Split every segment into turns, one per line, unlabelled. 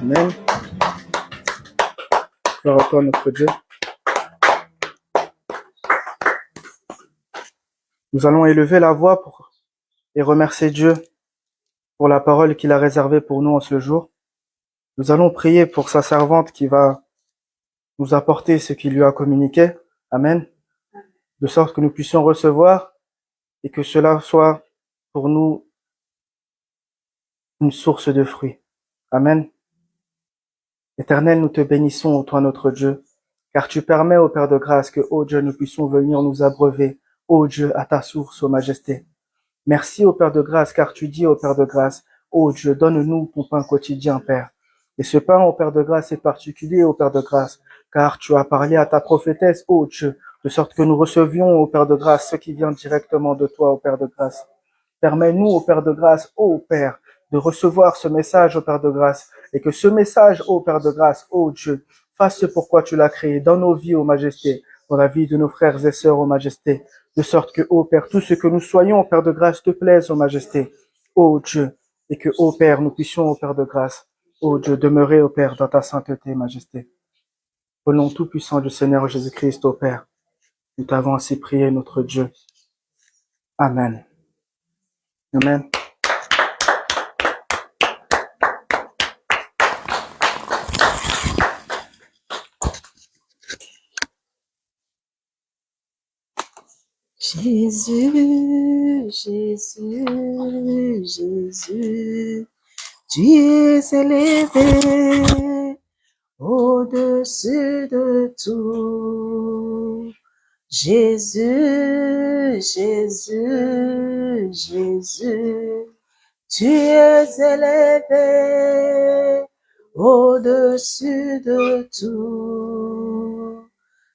Amen. Gloire à toi, notre Dieu. Nous allons élever la voix et remercier Dieu pour la parole qu'il a réservée pour nous en ce jour. Nous allons prier pour sa servante qui va nous apporter ce qu'il lui a communiqué. Amen. De sorte que nous puissions recevoir et que cela soit pour nous une source de fruits. Amen. Éternel, nous te bénissons, ô toi notre Dieu, car tu permets, ô Père de grâce, que, ô Dieu, nous puissions venir nous abreuver, ô Dieu, à ta source, ô Majesté. Merci, ô Père de grâce, car tu dis, ô Père de grâce, ô Dieu, donne-nous ton pain quotidien, Père. Et ce pain, ô Père de grâce, est particulier, ô Père de grâce, car tu as parlé à ta prophétesse, ô Dieu, de sorte que nous recevions, ô Père de grâce, ce qui vient directement de toi, ô Père de grâce. Permets-nous, ô Père de grâce, ô Père, de recevoir ce message, ô Père de grâce, et que ce message, ô Père de grâce, ô Dieu, fasse ce pourquoi tu l'as créé dans nos vies, ô Majesté, dans la vie de nos frères et sœurs, ô Majesté, de sorte que, ô Père, tout ce que nous soyons, ô Père de grâce, te plaise, ô Majesté, ô Dieu, et que, ô Père, nous puissions, ô Père de grâce, ô Dieu, demeurer, ô Père, dans ta sainteté, Majesté. Au nom tout-puissant du Seigneur Jésus-Christ, ô Père, nous t'avons ainsi prié, notre Dieu. Amen. Amen.
Jésus, Jésus, Jésus, tu es élevé au-dessus de tout. Jésus, Jésus, Jésus, tu es élevé au-dessus de tout.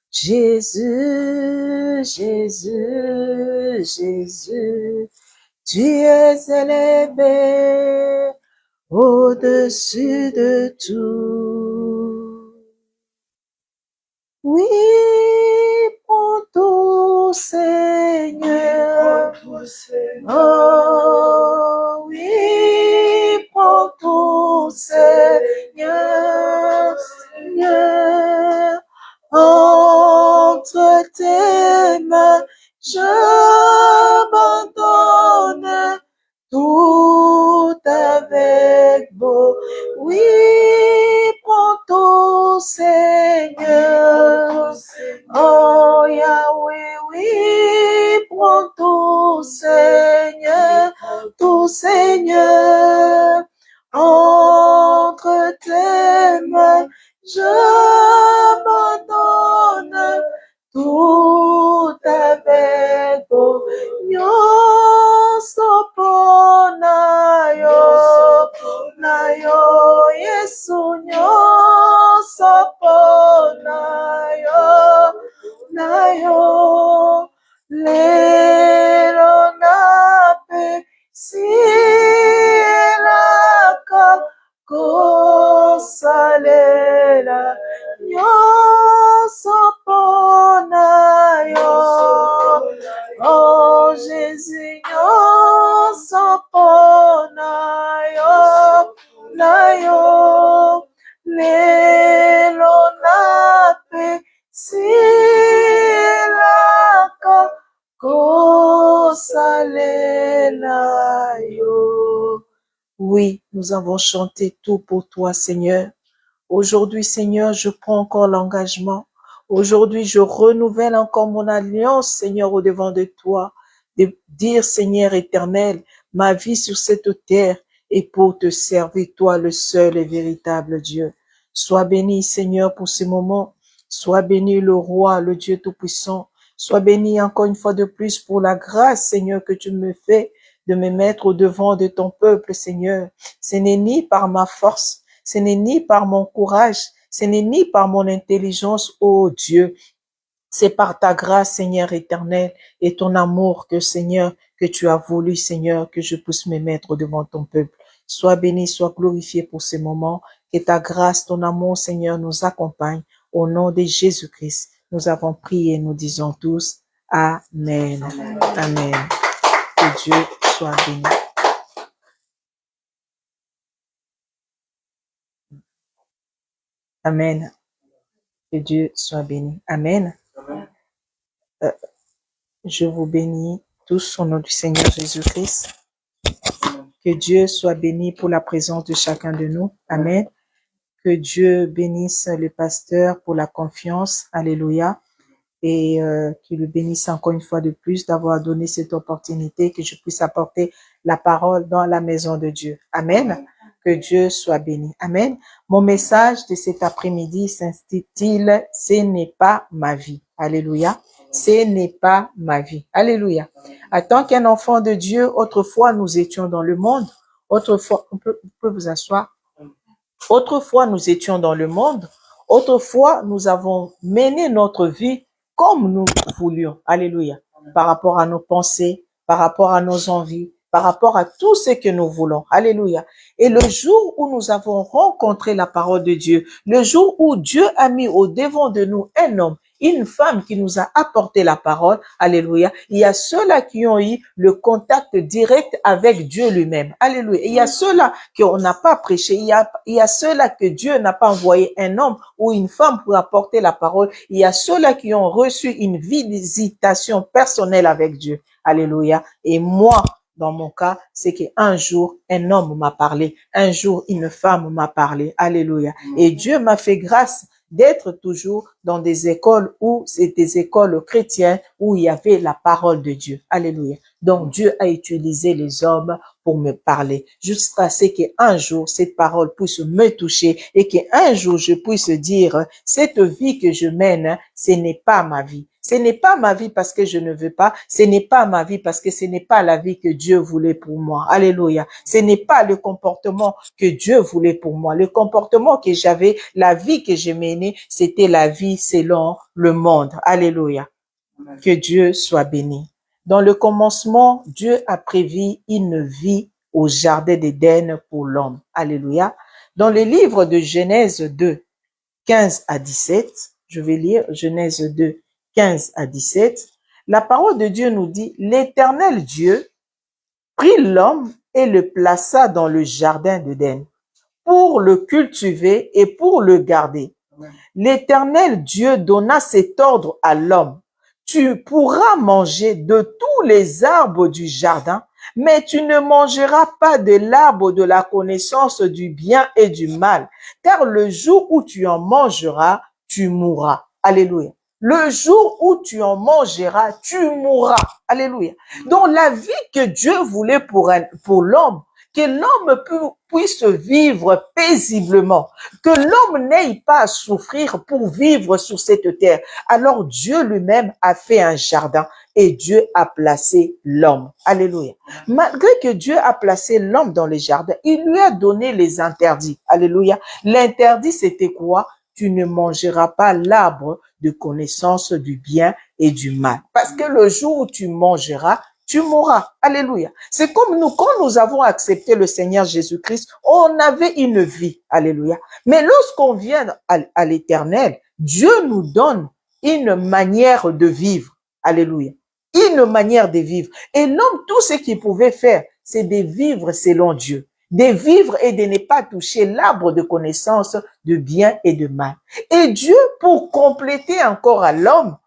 Jésus, Jésus, Jésus, tu es élevé au-dessus de tout. Oui, prends tout, Seigneur. Oh, oui, prends tout, Seigneur. Seigneur. Entre tes mains, j'abandonne tout avec beau. Oui, prends tout, Seigneur. Oh, Yahweh, oui, prends tout, Seigneur. Tout, Seigneur. Entre tes mains, j'abandonne tout avec beau. Nyosoponayo, nayo, Yesu, nyosoponayo, nayo, lelo nape, sielaka, kosalela, nyosoponayo. Oh, Jésus, nyosoponayo, nayo, lelo nape, sielaka, kosalela yo. Oui, nous avons chanté tout pour toi, Seigneur. Aujourd'hui, Seigneur, je prends encore l'engagement. Aujourd'hui, je renouvelle encore mon alliance, Seigneur, au devant de toi, de dire, Seigneur éternel, ma vie sur cette terre est pour te servir, toi, le seul et véritable Dieu. Sois béni, Seigneur, pour ce moment. Sois béni, le roi, le Dieu tout-puissant. Sois béni encore une fois de plus pour la grâce, Seigneur, que tu me fais de me mettre au devant de ton peuple, Seigneur. Ce n'est ni par ma force, ce n'est ni par mon courage, ce n'est ni par mon intelligence, ô Dieu. C'est par ta grâce, Seigneur éternel, et ton amour que, Seigneur, que tu as voulu, Seigneur, que je puisse me mettre devant ton peuple. Sois béni, sois glorifié pour ces moments. Que ta grâce, ton amour, Seigneur, nous accompagne. Au nom de Jésus-Christ, nous avons prié, nous disons tous Amen. Amen. Amen. Que Dieu soit béni. Amen. Que Dieu soit béni. Amen.
Amen.
Je vous bénis tous au nom du Seigneur Jésus-Christ. Que Dieu soit béni pour la présence de chacun de nous. Amen. Que Dieu bénisse le pasteur pour la confiance. Alléluia. Et qu'il le bénisse encore une fois de plus d'avoir donné cette opportunité que je puisse apporter la parole dans la maison de Dieu. Amen. Que Dieu soit béni. Amen. Mon message de cet après-midi s'intitule « Ce n'est pas ma vie ». Alléluia. Ce n'est pas ma vie. Alléluia. En tant qu'un enfant de Dieu, autrefois nous étions dans le monde. Autrefois, on peut vous asseoir. Autrefois nous étions dans le monde. Autrefois nous avons mené notre vie comme nous voulions. Alléluia. Par rapport à nos pensées, par rapport à nos envies, par rapport à tout ce que nous voulons. Alléluia. Et le jour où nous avons rencontré la parole de Dieu, le jour où Dieu a mis au devant de nous un homme, une femme qui nous a apporté la parole, alléluia, il y a ceux-là qui ont eu le contact direct avec Dieu lui-même, alléluia. Il y a ceux-là qu'on n'a pas prêché, il y a ceux-là que Dieu n'a pas envoyé un homme ou une femme pour apporter la parole, il y a ceux-là qui ont reçu une visitation personnelle avec Dieu, alléluia. Et moi, dans mon cas, c'est qu'un jour, un homme m'a parlé, un jour, une femme m'a parlé, alléluia. Et Dieu m'a fait grâce d'être toujours dans des écoles où c'est des écoles chrétiennes où il y avait la parole de Dieu. Alléluia. Donc Dieu a utilisé les hommes pour me parler jusqu'à ce qu'un jour cette parole puisse me toucher et qu'un jour je puisse dire cette vie que je mène, ce n'est pas ma vie. Ce n'est pas ma vie parce que je ne veux pas. Ce n'est pas ma vie parce que ce n'est pas la vie que Dieu voulait pour moi. Alléluia. Ce n'est pas le comportement que Dieu voulait pour moi. Le comportement que j'avais, la vie que je menais, c'était la vie selon le monde. Alléluia. Que Dieu soit béni. Dans le commencement, Dieu a prévu une vie au jardin d'Éden pour l'homme. Alléluia. Dans le livre de Genèse 2, 15 à 17, je vais lire Genèse 2, 15 à 17, la parole de Dieu nous dit, l'Éternel Dieu prit l'homme et le plaça dans le jardin d'Éden pour le cultiver et pour le garder. L'Éternel Dieu donna cet ordre à l'homme. Tu pourras manger de tous les arbres du jardin, mais tu ne mangeras pas de l'arbre de la connaissance du bien et du mal, car le jour où tu en mangeras, tu mourras. Alléluia. Le jour où tu en mangeras, tu mourras. Alléluia. Donc la vie que Dieu voulait pour l'homme, que l'homme puisse vivre paisiblement, que l'homme n'aille pas à souffrir pour vivre sur cette terre. Alors Dieu lui-même a fait un jardin et Dieu a placé l'homme. Alléluia. Malgré que Dieu a placé l'homme dans le jardin, il lui a donné les interdits. Alléluia. L'interdit, c'était quoi? Tu ne mangeras pas l'arbre de connaissance du bien et du mal. Parce que le jour où tu mangeras, tu mourras. Alléluia. C'est comme nous, quand nous avons accepté le Seigneur Jésus-Christ, on avait une vie. Alléluia. Mais lorsqu'on vient à l'Éternel, Dieu nous donne une manière de vivre. Alléluia. Une manière de vivre. Et l'homme, tout ce qu'il pouvait faire, c'est de vivre selon Dieu. De vivre et de ne pas toucher l'arbre de connaissance de bien et de mal. Et Dieu, pour compléter encore à l'homme,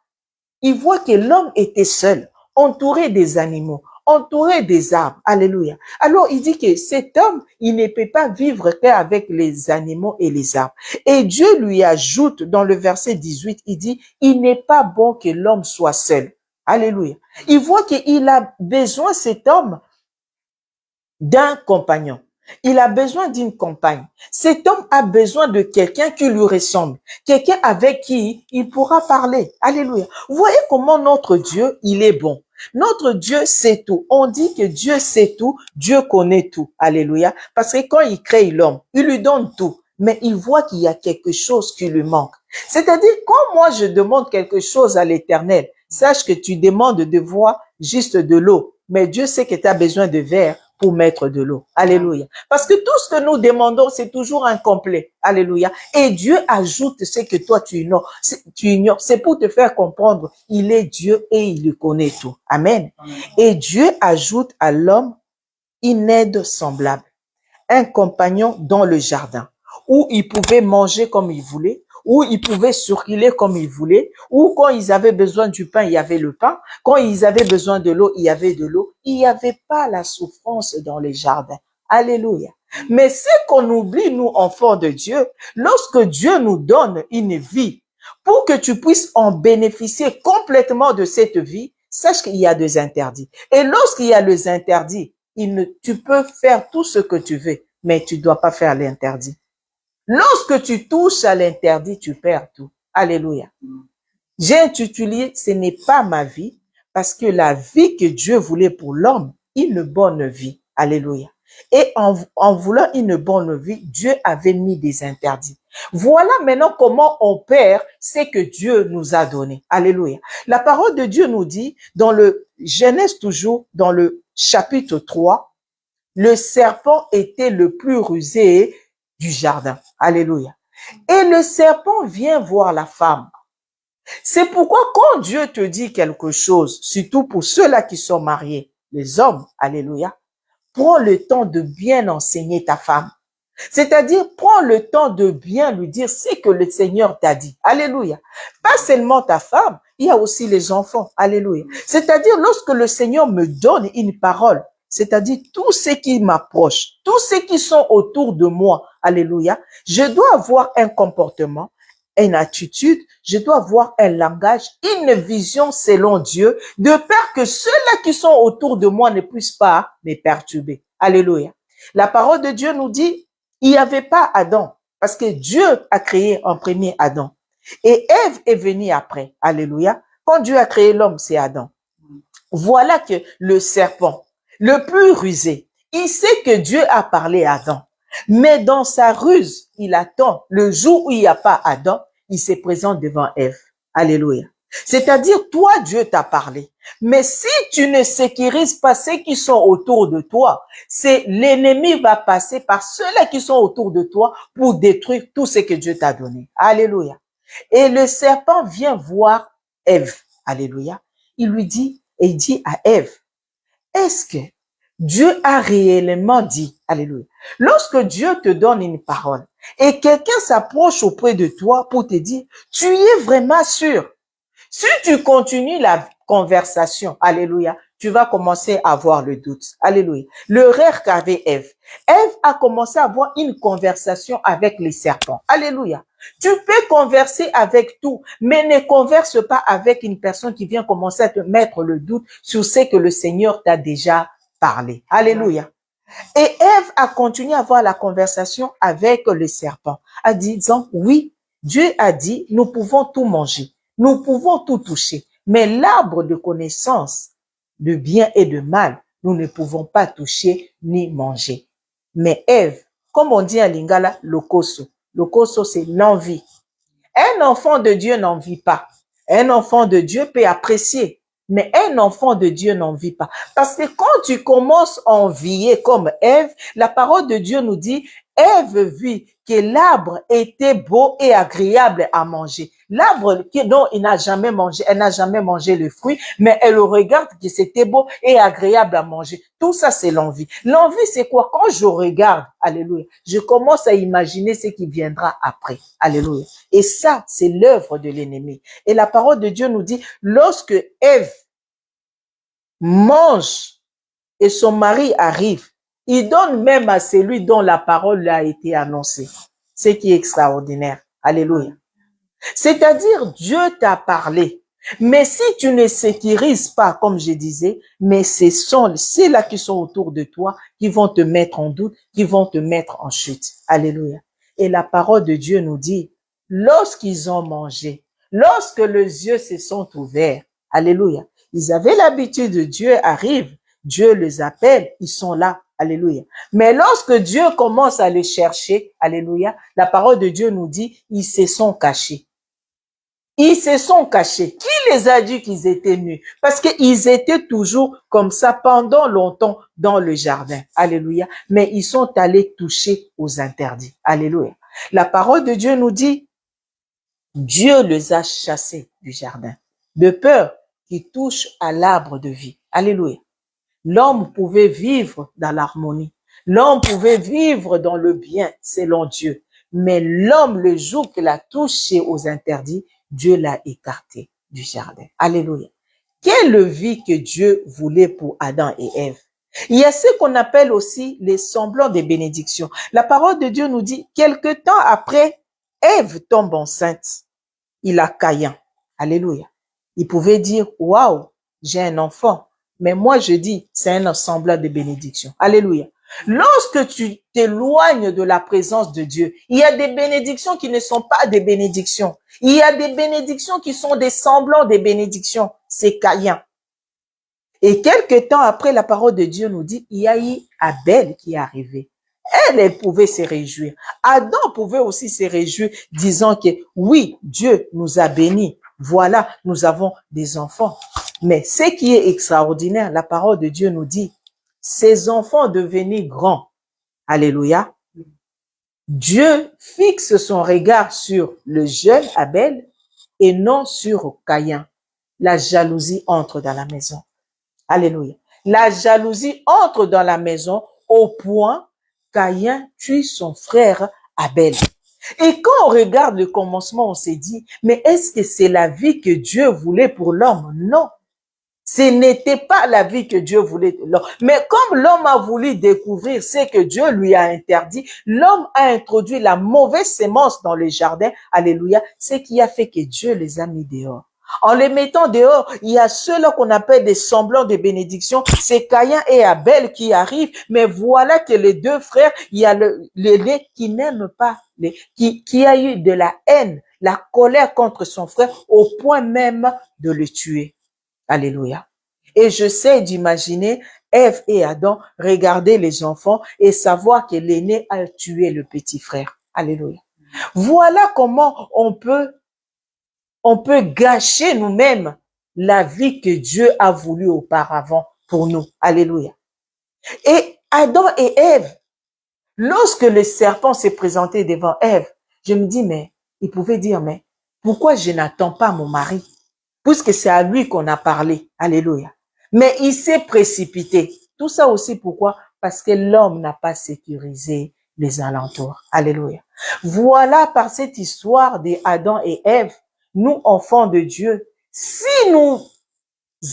il voit que l'homme était seul, entouré des animaux, entouré des arbres. Alléluia. Alors, il dit que cet homme, il ne peut pas vivre qu'avec les animaux et les arbres. Et Dieu lui ajoute dans le verset 18, il dit, il n'est pas bon que l'homme soit seul. Alléluia. Il voit qu'il a besoin, cet homme, d'un compagnon. Il a besoin d'une compagne. Cet homme a besoin de quelqu'un qui lui ressemble, quelqu'un avec qui il pourra parler. Alléluia. Vous voyez comment notre Dieu, il est bon. Notre Dieu sait tout. On dit que Dieu sait tout, Dieu connaît tout. Alléluia. Parce que quand il crée l'homme, il lui donne tout. Mais il voit qu'il y a quelque chose qui lui manque. C'est-à-dire, quand moi je demande quelque chose à l'Éternel, sache que tu demandes de boire juste de l'eau. Mais Dieu sait que tu as besoin de verre pour mettre de l'eau. Alléluia. Parce que tout ce que nous demandons, c'est toujours incomplet. Alléluia. Et Dieu ajoute ce que toi tu ignores. C'est pour te faire comprendre, il est Dieu et il le connaît tout. Amen. Et Dieu ajoute à l'homme une aide semblable, un compagnon dans le jardin, où ils pouvaient manger comme ils voulaient, où ils pouvaient circuler comme ils voulaient, où quand ils avaient besoin du pain, il y avait le pain, quand ils avaient besoin de l'eau, il y avait de l'eau. Il n'y avait pas la souffrance dans les jardins. Alléluia. Mais ce qu'on oublie, nous, enfants de Dieu, lorsque Dieu nous donne une vie, pour que tu puisses en bénéficier complètement de cette vie, sache qu'il y a des interdits. Et lorsqu'il y a les interdits, tu peux faire tout ce que tu veux, mais tu ne dois pas faire l'interdit. Lorsque tu touches à l'interdit, tu perds tout. Alléluia. J'ai intitulé « Ce n'est pas ma vie » parce que la vie que Dieu voulait pour l'homme, une bonne vie. Alléluia. Et en voulant une bonne vie, Dieu avait mis des interdits. Voilà maintenant comment on perd ce que Dieu nous a donné. Alléluia. La parole de Dieu nous dit, dans le Genèse toujours, dans le chapitre 3, le serpent était le plus rusé du jardin. Alléluia. Et le serpent vient voir la femme. C'est pourquoi quand Dieu te dit quelque chose, surtout pour ceux-là qui sont mariés, les hommes, alléluia, prends le temps de bien enseigner ta femme. C'est-à-dire, prends le temps de bien lui dire ce que le Seigneur t'a dit. Alléluia. Pas seulement ta femme, il y a aussi les enfants. Alléluia. C'est-à-dire, lorsque le Seigneur me donne une parole, c'est-à-dire tous ceux qui m'approchent, tous ceux qui sont autour de moi, alléluia, je dois avoir un comportement, une attitude, je dois avoir un langage, une vision selon Dieu, de peur que ceux-là qui sont autour de moi ne puissent pas me perturber. Alléluia. La parole de Dieu nous dit, il n'y avait pas Adam, parce que Dieu a créé en premier Adam. Et Ève est venue après. Alléluia. Quand Dieu a créé l'homme, c'est Adam. Voilà que le serpent, le plus rusé, il sait que Dieu a parlé à Adam. Mais dans sa ruse, il attend le jour où il n'y a pas Adam, il se présente devant Ève. Alléluia. C'est-à-dire, toi, Dieu t'a parlé. Mais si tu ne sécurises pas ceux qui sont autour de toi, c'est l'ennemi va passer par ceux-là qui sont autour de toi pour détruire tout ce que Dieu t'a donné. Alléluia. Et le serpent vient voir Ève. Alléluia. Il lui dit, et il dit à Ève, est-ce que Dieu a réellement dit, alléluia, lorsque Dieu te donne une parole et quelqu'un s'approche auprès de toi pour te dire, tu es vraiment sûr? Si tu continues la conversation, alléluia, tu vas commencer à avoir le doute. Alléluia. Le rêve qu'avait Ève. Ève a commencé à avoir une conversation avec les serpents. Alléluia. Tu peux converser avec tout, mais ne converse pas avec une personne qui vient commencer à te mettre le doute sur ce que le Seigneur t'a déjà parlé. Alléluia. Et Ève a continué à avoir la conversation avec le serpent, en disant, oui, Dieu a dit, nous pouvons tout manger. Nous pouvons tout toucher, mais l'arbre de connaissance de bien et de mal, nous ne pouvons pas toucher ni manger. Mais Ève, comme on dit en lingala, lokoso. Lokoso, c'est l'envie. Un enfant de Dieu n'envie pas. Un enfant de Dieu peut apprécier, mais un enfant de Dieu n'envie pas. Parce que quand tu commences à envier comme Ève, la parole de Dieu nous dit, Ève vit que l'arbre était beau et agréable à manger. L'arbre dont elle n'a jamais mangé le fruit, mais elle regarde que c'était beau et agréable à manger. Tout ça, c'est l'envie. L'envie, c'est quoi? Quand je regarde, alléluia, je commence à imaginer ce qui viendra après. Alléluia. Et ça, c'est l'œuvre de l'ennemi. Et la parole de Dieu nous dit, lorsque Ève mange et son mari arrive, il donne même à celui dont la parole a été annoncée. Ce qui est extraordinaire. Alléluia. C'est-à-dire, Dieu t'a parlé. Mais si tu ne sécurises pas, comme je disais, mais ce sont ceux-là qui sont autour de toi qui vont te mettre en doute, qui vont te mettre en chute. Alléluia. Et la parole de Dieu nous dit, lorsqu'ils ont mangé, lorsque les yeux se sont ouverts, alléluia, ils avaient l'habitude, Dieu arrive, Dieu les appelle, ils sont là. Alléluia. Mais lorsque Dieu commence à les chercher, alléluia, la parole de Dieu nous dit, ils se sont cachés. Ils se sont cachés. Qui les a dit qu'ils étaient nus? Parce qu'ils étaient toujours comme ça pendant longtemps dans le jardin. Alléluia. Mais ils sont allés toucher aux interdits. Alléluia. La parole de Dieu nous dit, Dieu les a chassés du jardin, de peur qu'ils touchent à l'arbre de vie. Alléluia. L'homme pouvait vivre dans l'harmonie. L'homme pouvait vivre dans le bien selon Dieu. Mais l'homme, le jour qu'il a touché aux interdits, Dieu l'a écarté du jardin. Alléluia. Quelle vie que Dieu voulait pour Adam et Ève. Il y a ce qu'on appelle aussi les semblants des bénédictions. La parole de Dieu nous dit, quelque temps après, Ève tombe enceinte. Il a Caïn. Alléluia. Il pouvait dire, waouh, j'ai un enfant. Mais moi, je dis, c'est un semblant de bénédiction. Alléluia. Lorsque tu t'éloignes de la présence de Dieu, il y a des bénédictions qui ne sont pas des bénédictions. Il y a des bénédictions qui sont des semblants des bénédictions. C'est Caïn. Et quelque temps après, la parole de Dieu nous dit, il y a eu Abel qui est arrivé. Elle pouvait se réjouir. Adam pouvait aussi se réjouir, disant que oui, Dieu nous a bénis. Voilà, nous avons des enfants. Mais ce qui est extraordinaire, la parole de Dieu nous dit, ces enfants devenus grands. Alléluia. Dieu fixe son regard sur le jeune Abel et non sur Caïn. La jalousie entre dans la maison. Alléluia. La jalousie entre dans la maison au point Caïn tue son frère Abel. Et quand on regarde le commencement, on s'est dit, mais est-ce que c'est la vie que Dieu voulait pour l'homme? Non. Ce n'était pas la vie que Dieu voulait pour l'homme. Mais comme l'homme a voulu découvrir ce que Dieu lui a interdit, l'homme a introduit la mauvaise sémence dans le jardin. Alléluia. Ce qui a fait que Dieu les a mis dehors. En les mettant dehors, il y a ceux-là qu'on appelle des semblants de bénédiction. C'est Caïn et Abel qui arrivent. Mais voilà que les deux frères, il y a l'aîné qui n'aime pas, qui a eu de la haine, la colère contre son frère au point même de le tuer. Alléluia. Et je sais d'imaginer Ève et Adam regarder les enfants et savoir que l'aîné a tué le petit frère. Alléluia. Voilà comment on peut gâcher nous-mêmes la vie que Dieu a voulu auparavant pour nous. Alléluia. Et Adam et Ève, lorsque le serpent s'est présenté devant Ève, je me dis, mais il pouvait dire, mais pourquoi je n'attends pas mon mari? Puisque c'est à lui qu'on a parlé. Alléluia. Mais il s'est précipité. Tout ça aussi pourquoi? Parce que l'homme n'a pas sécurisé les alentours. Alléluia. Voilà par cette histoire d'Adam et Ève, nous, enfants de Dieu, si nous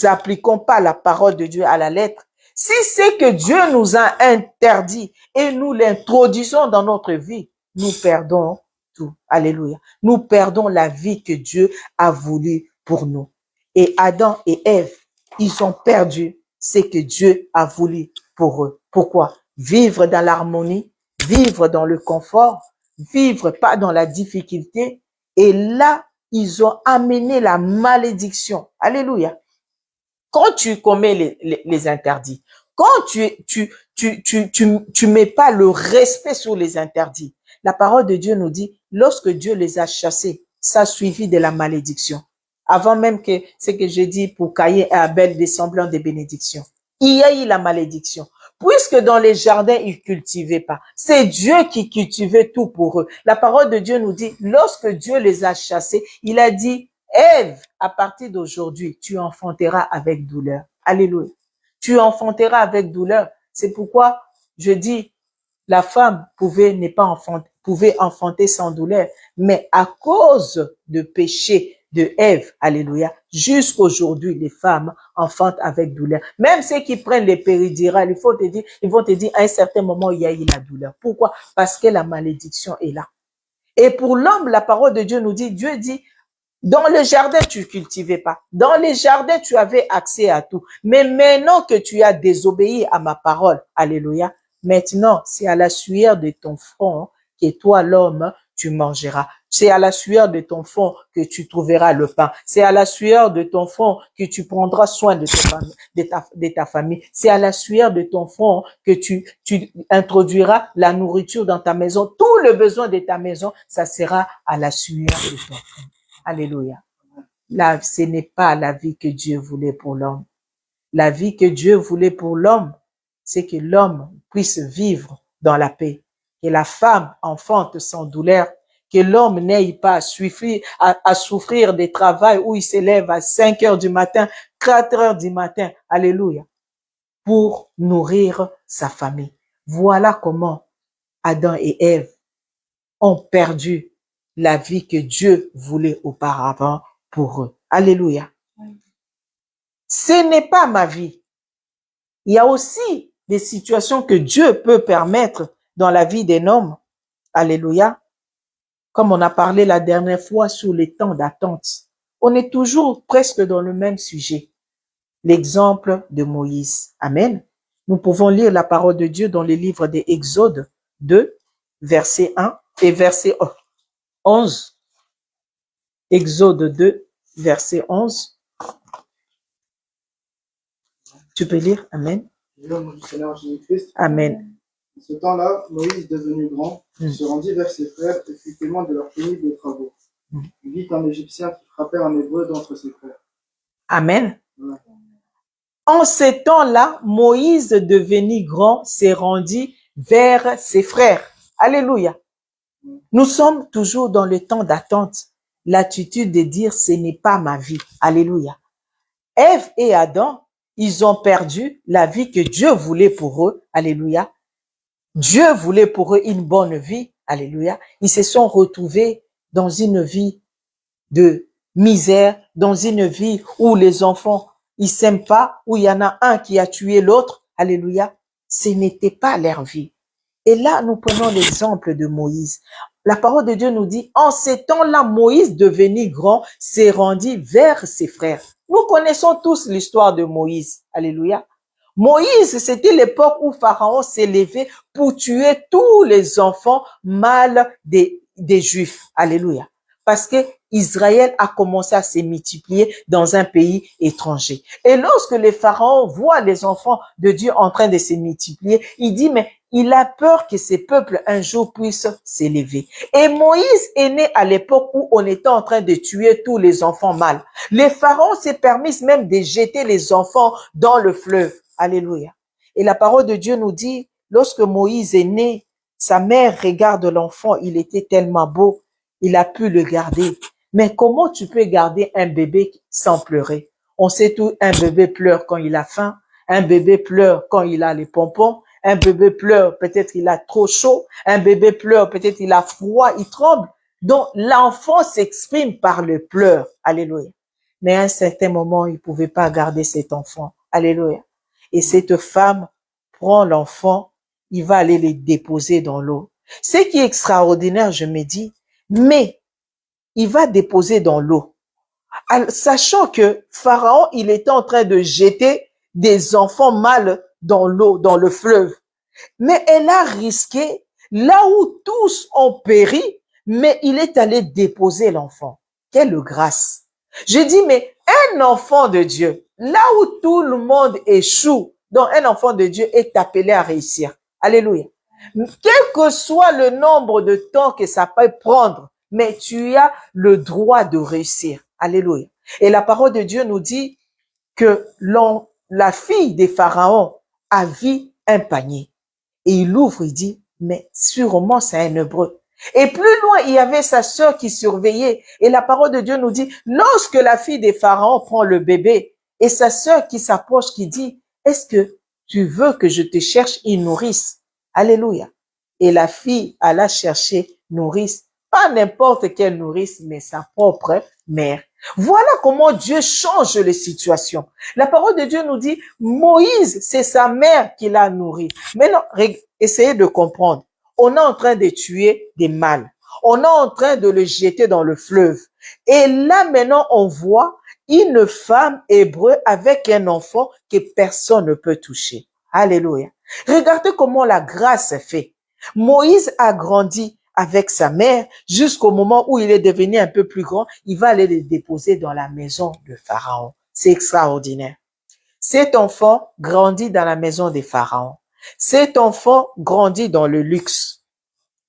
appliquons pas la parole de Dieu à la lettre, si c'est que Dieu nous a interdit et nous l'introduisons dans notre vie, nous perdons tout. Alléluia. Nous perdons la vie que Dieu a voulu pour nous. Et Adam et Ève, ils ont perdu ce que Dieu a voulu pour eux. Pourquoi? Vivre dans l'harmonie, vivre dans le confort, vivre pas dans la difficulté. Et là, ils ont amené la malédiction. Alléluia. Quand tu commets les interdits, quand tu mets pas le respect sur les interdits, la parole de Dieu nous dit, lorsque Dieu les a chassés, ça a suivi de la malédiction. Avant même que ce que j'ai dit pour Caïn et Abel, des semblants de bénédiction. Il y a eu la malédiction. Puisque dans les jardins, ils cultivaient pas. C'est Dieu qui cultivait tout pour eux. La parole de Dieu nous dit, lorsque Dieu les a chassés, il a dit, Ève, à partir d'aujourd'hui, tu enfanteras avec douleur. Alléluia. Tu enfanteras avec douleur. C'est pourquoi je dis, la femme pouvait enfanter sans douleur, mais à cause de péché de Ève, alléluia, jusqu'aujourd'hui, les femmes enfantent avec douleur. Même ceux qui prennent les péridurales, ils vont te dire, à un certain moment, il y a eu la douleur. Pourquoi? Parce que la malédiction est là. Et pour l'homme, la parole de Dieu nous dit, Dieu dit, dans le jardin, tu cultivais pas. Dans les jardins, tu avais accès à tout. Mais maintenant que tu as désobéi à ma parole, alléluia, maintenant, c'est à la sueur de ton front que toi, l'homme, tu mangeras. C'est à la sueur de ton front que tu trouveras le pain. C'est à la sueur de ton front que tu prendras soin de ta famille. C'est à la sueur de ton front que tu introduiras la nourriture dans ta maison. Tout le besoin de ta maison, ça sera à la sueur de ton front. Alléluia. Là, ce n'est pas la vie que Dieu voulait pour l'homme. La vie que Dieu voulait pour l'homme, c'est que l'homme puisse vivre dans la paix, que la femme enfante sans douleur, que l'homme n'aille pas à souffrir des travails où il se lève à 5 heures du matin, 4 heures du matin, alléluia, pour nourrir sa famille. Voilà comment Adam et Ève ont perdu la vie que Dieu voulait auparavant pour eux. Alléluia. Ce n'est pas ma vie. Il y a aussi des situations que Dieu peut permettre dans la vie d'un homme. Alléluia. Comme on a parlé la dernière fois sur les temps d'attente. On est toujours presque dans le même sujet. L'exemple de Moïse. Amen. Nous pouvons lire la parole de Dieu dans les livres des Exodes 2, verset 1 et verset 11. Exode 2, verset 11. Tu peux lire? Amen.
Nom du Seigneur Jésus-Christ.
Amen.
En ce temps-là, Moïse, devenu grand, se rendit vers ses frères et fut témoin de leurs pénibles travaux. Il vit un Égyptien qui frappait un Hébreu d'entre ses frères.
Amen.
Ouais.
En ce temps-là, Moïse, devenu grand, s'est rendu vers ses frères. Alléluia. Nous sommes toujours dans le temps d'attente. L'attitude de dire, ce n'est pas ma vie. Alléluia. Ève et Adam, ils ont perdu la vie que Dieu voulait pour eux. Alléluia. Dieu voulait pour eux une bonne vie. Alléluia. Ils se sont retrouvés dans une vie de misère, dans une vie où les enfants, ils s'aiment pas, où il y en a un qui a tué l'autre. Alléluia. Ce n'était pas leur vie. Et là, nous prenons l'exemple de Moïse. La parole de Dieu nous dit, en ces temps-là, Moïse, devenu grand, s'est rendu vers ses frères. Nous connaissons tous l'histoire de Moïse. Alléluia. Moïse, c'était l'époque où Pharaon s'est levé pour tuer tous les enfants mâles des Juifs. Alléluia. Parce que Israël a commencé à se multiplier dans un pays étranger. Et lorsque les pharaons voient les enfants de Dieu en train de se multiplier, il dit, mais il a peur que ces peuples un jour puissent s'élever. Et Moïse est né à l'époque où on était en train de tuer tous les enfants mâles. Les pharaons s'est permis même de jeter les enfants dans le fleuve. Alléluia. Et la parole de Dieu nous dit, lorsque Moïse est né, sa mère regarde l'enfant, il était tellement beau, il a pu le garder. Mais comment tu peux garder un bébé sans pleurer? On sait tout, un bébé pleure quand il a faim, un bébé pleure quand il a les pompons, un bébé pleure, peut-être il a trop chaud, un bébé pleure, peut-être il a froid, il tremble. Donc l'enfant s'exprime par le pleur. Alléluia. Mais à un certain moment, il ne pouvait pas garder cet enfant. Alléluia. Et cette femme prend l'enfant, il va aller le déposer dans l'eau. Ce qui est extraordinaire, je me dis, mais il va déposer dans l'eau. Sachant que Pharaon, il était en train de jeter des enfants mâles dans l'eau, dans le fleuve. Mais elle a risqué, là où tous ont péri, mais il est allé déposer l'enfant. Quelle grâce! Je dis, mais un enfant de Dieu, là où tout le monde échoue, donc un enfant de Dieu est appelé à réussir. Alléluia. Quel que soit le nombre de temps que ça peut prendre, mais tu as le droit de réussir. Alléluia. Et la parole de Dieu nous dit que la fille des pharaons a vu un panier. Et il ouvre, il dit, mais sûrement c'est un hébreu. Et plus loin, il y avait sa sœur qui surveillait. Et la parole de Dieu nous dit, lorsque la fille des pharaons prend le bébé, et sa sœur qui s'approche, qui dit, est-ce que tu veux que je te cherche une nourrice? Alléluia. Et la fille alla chercher nourrice, pas n'importe quelle nourrice, mais sa propre mère. Voilà comment Dieu change les situations. La parole de Dieu nous dit, Moïse, c'est sa mère qui l'a nourri. Maintenant, essayez de comprendre. On est en train de tuer des mâles. On est en train de le jeter dans le fleuve. Et là, maintenant, on voit une femme hébreu avec un enfant que personne ne peut toucher. Alléluia. Regardez comment la grâce est faite. Moïse a grandi avec sa mère jusqu'au moment où il est devenu un peu plus grand. Il va aller le déposer dans la maison de Pharaon. C'est extraordinaire. Cet enfant grandit dans la maison des pharaons. Cet enfant grandit dans le luxe.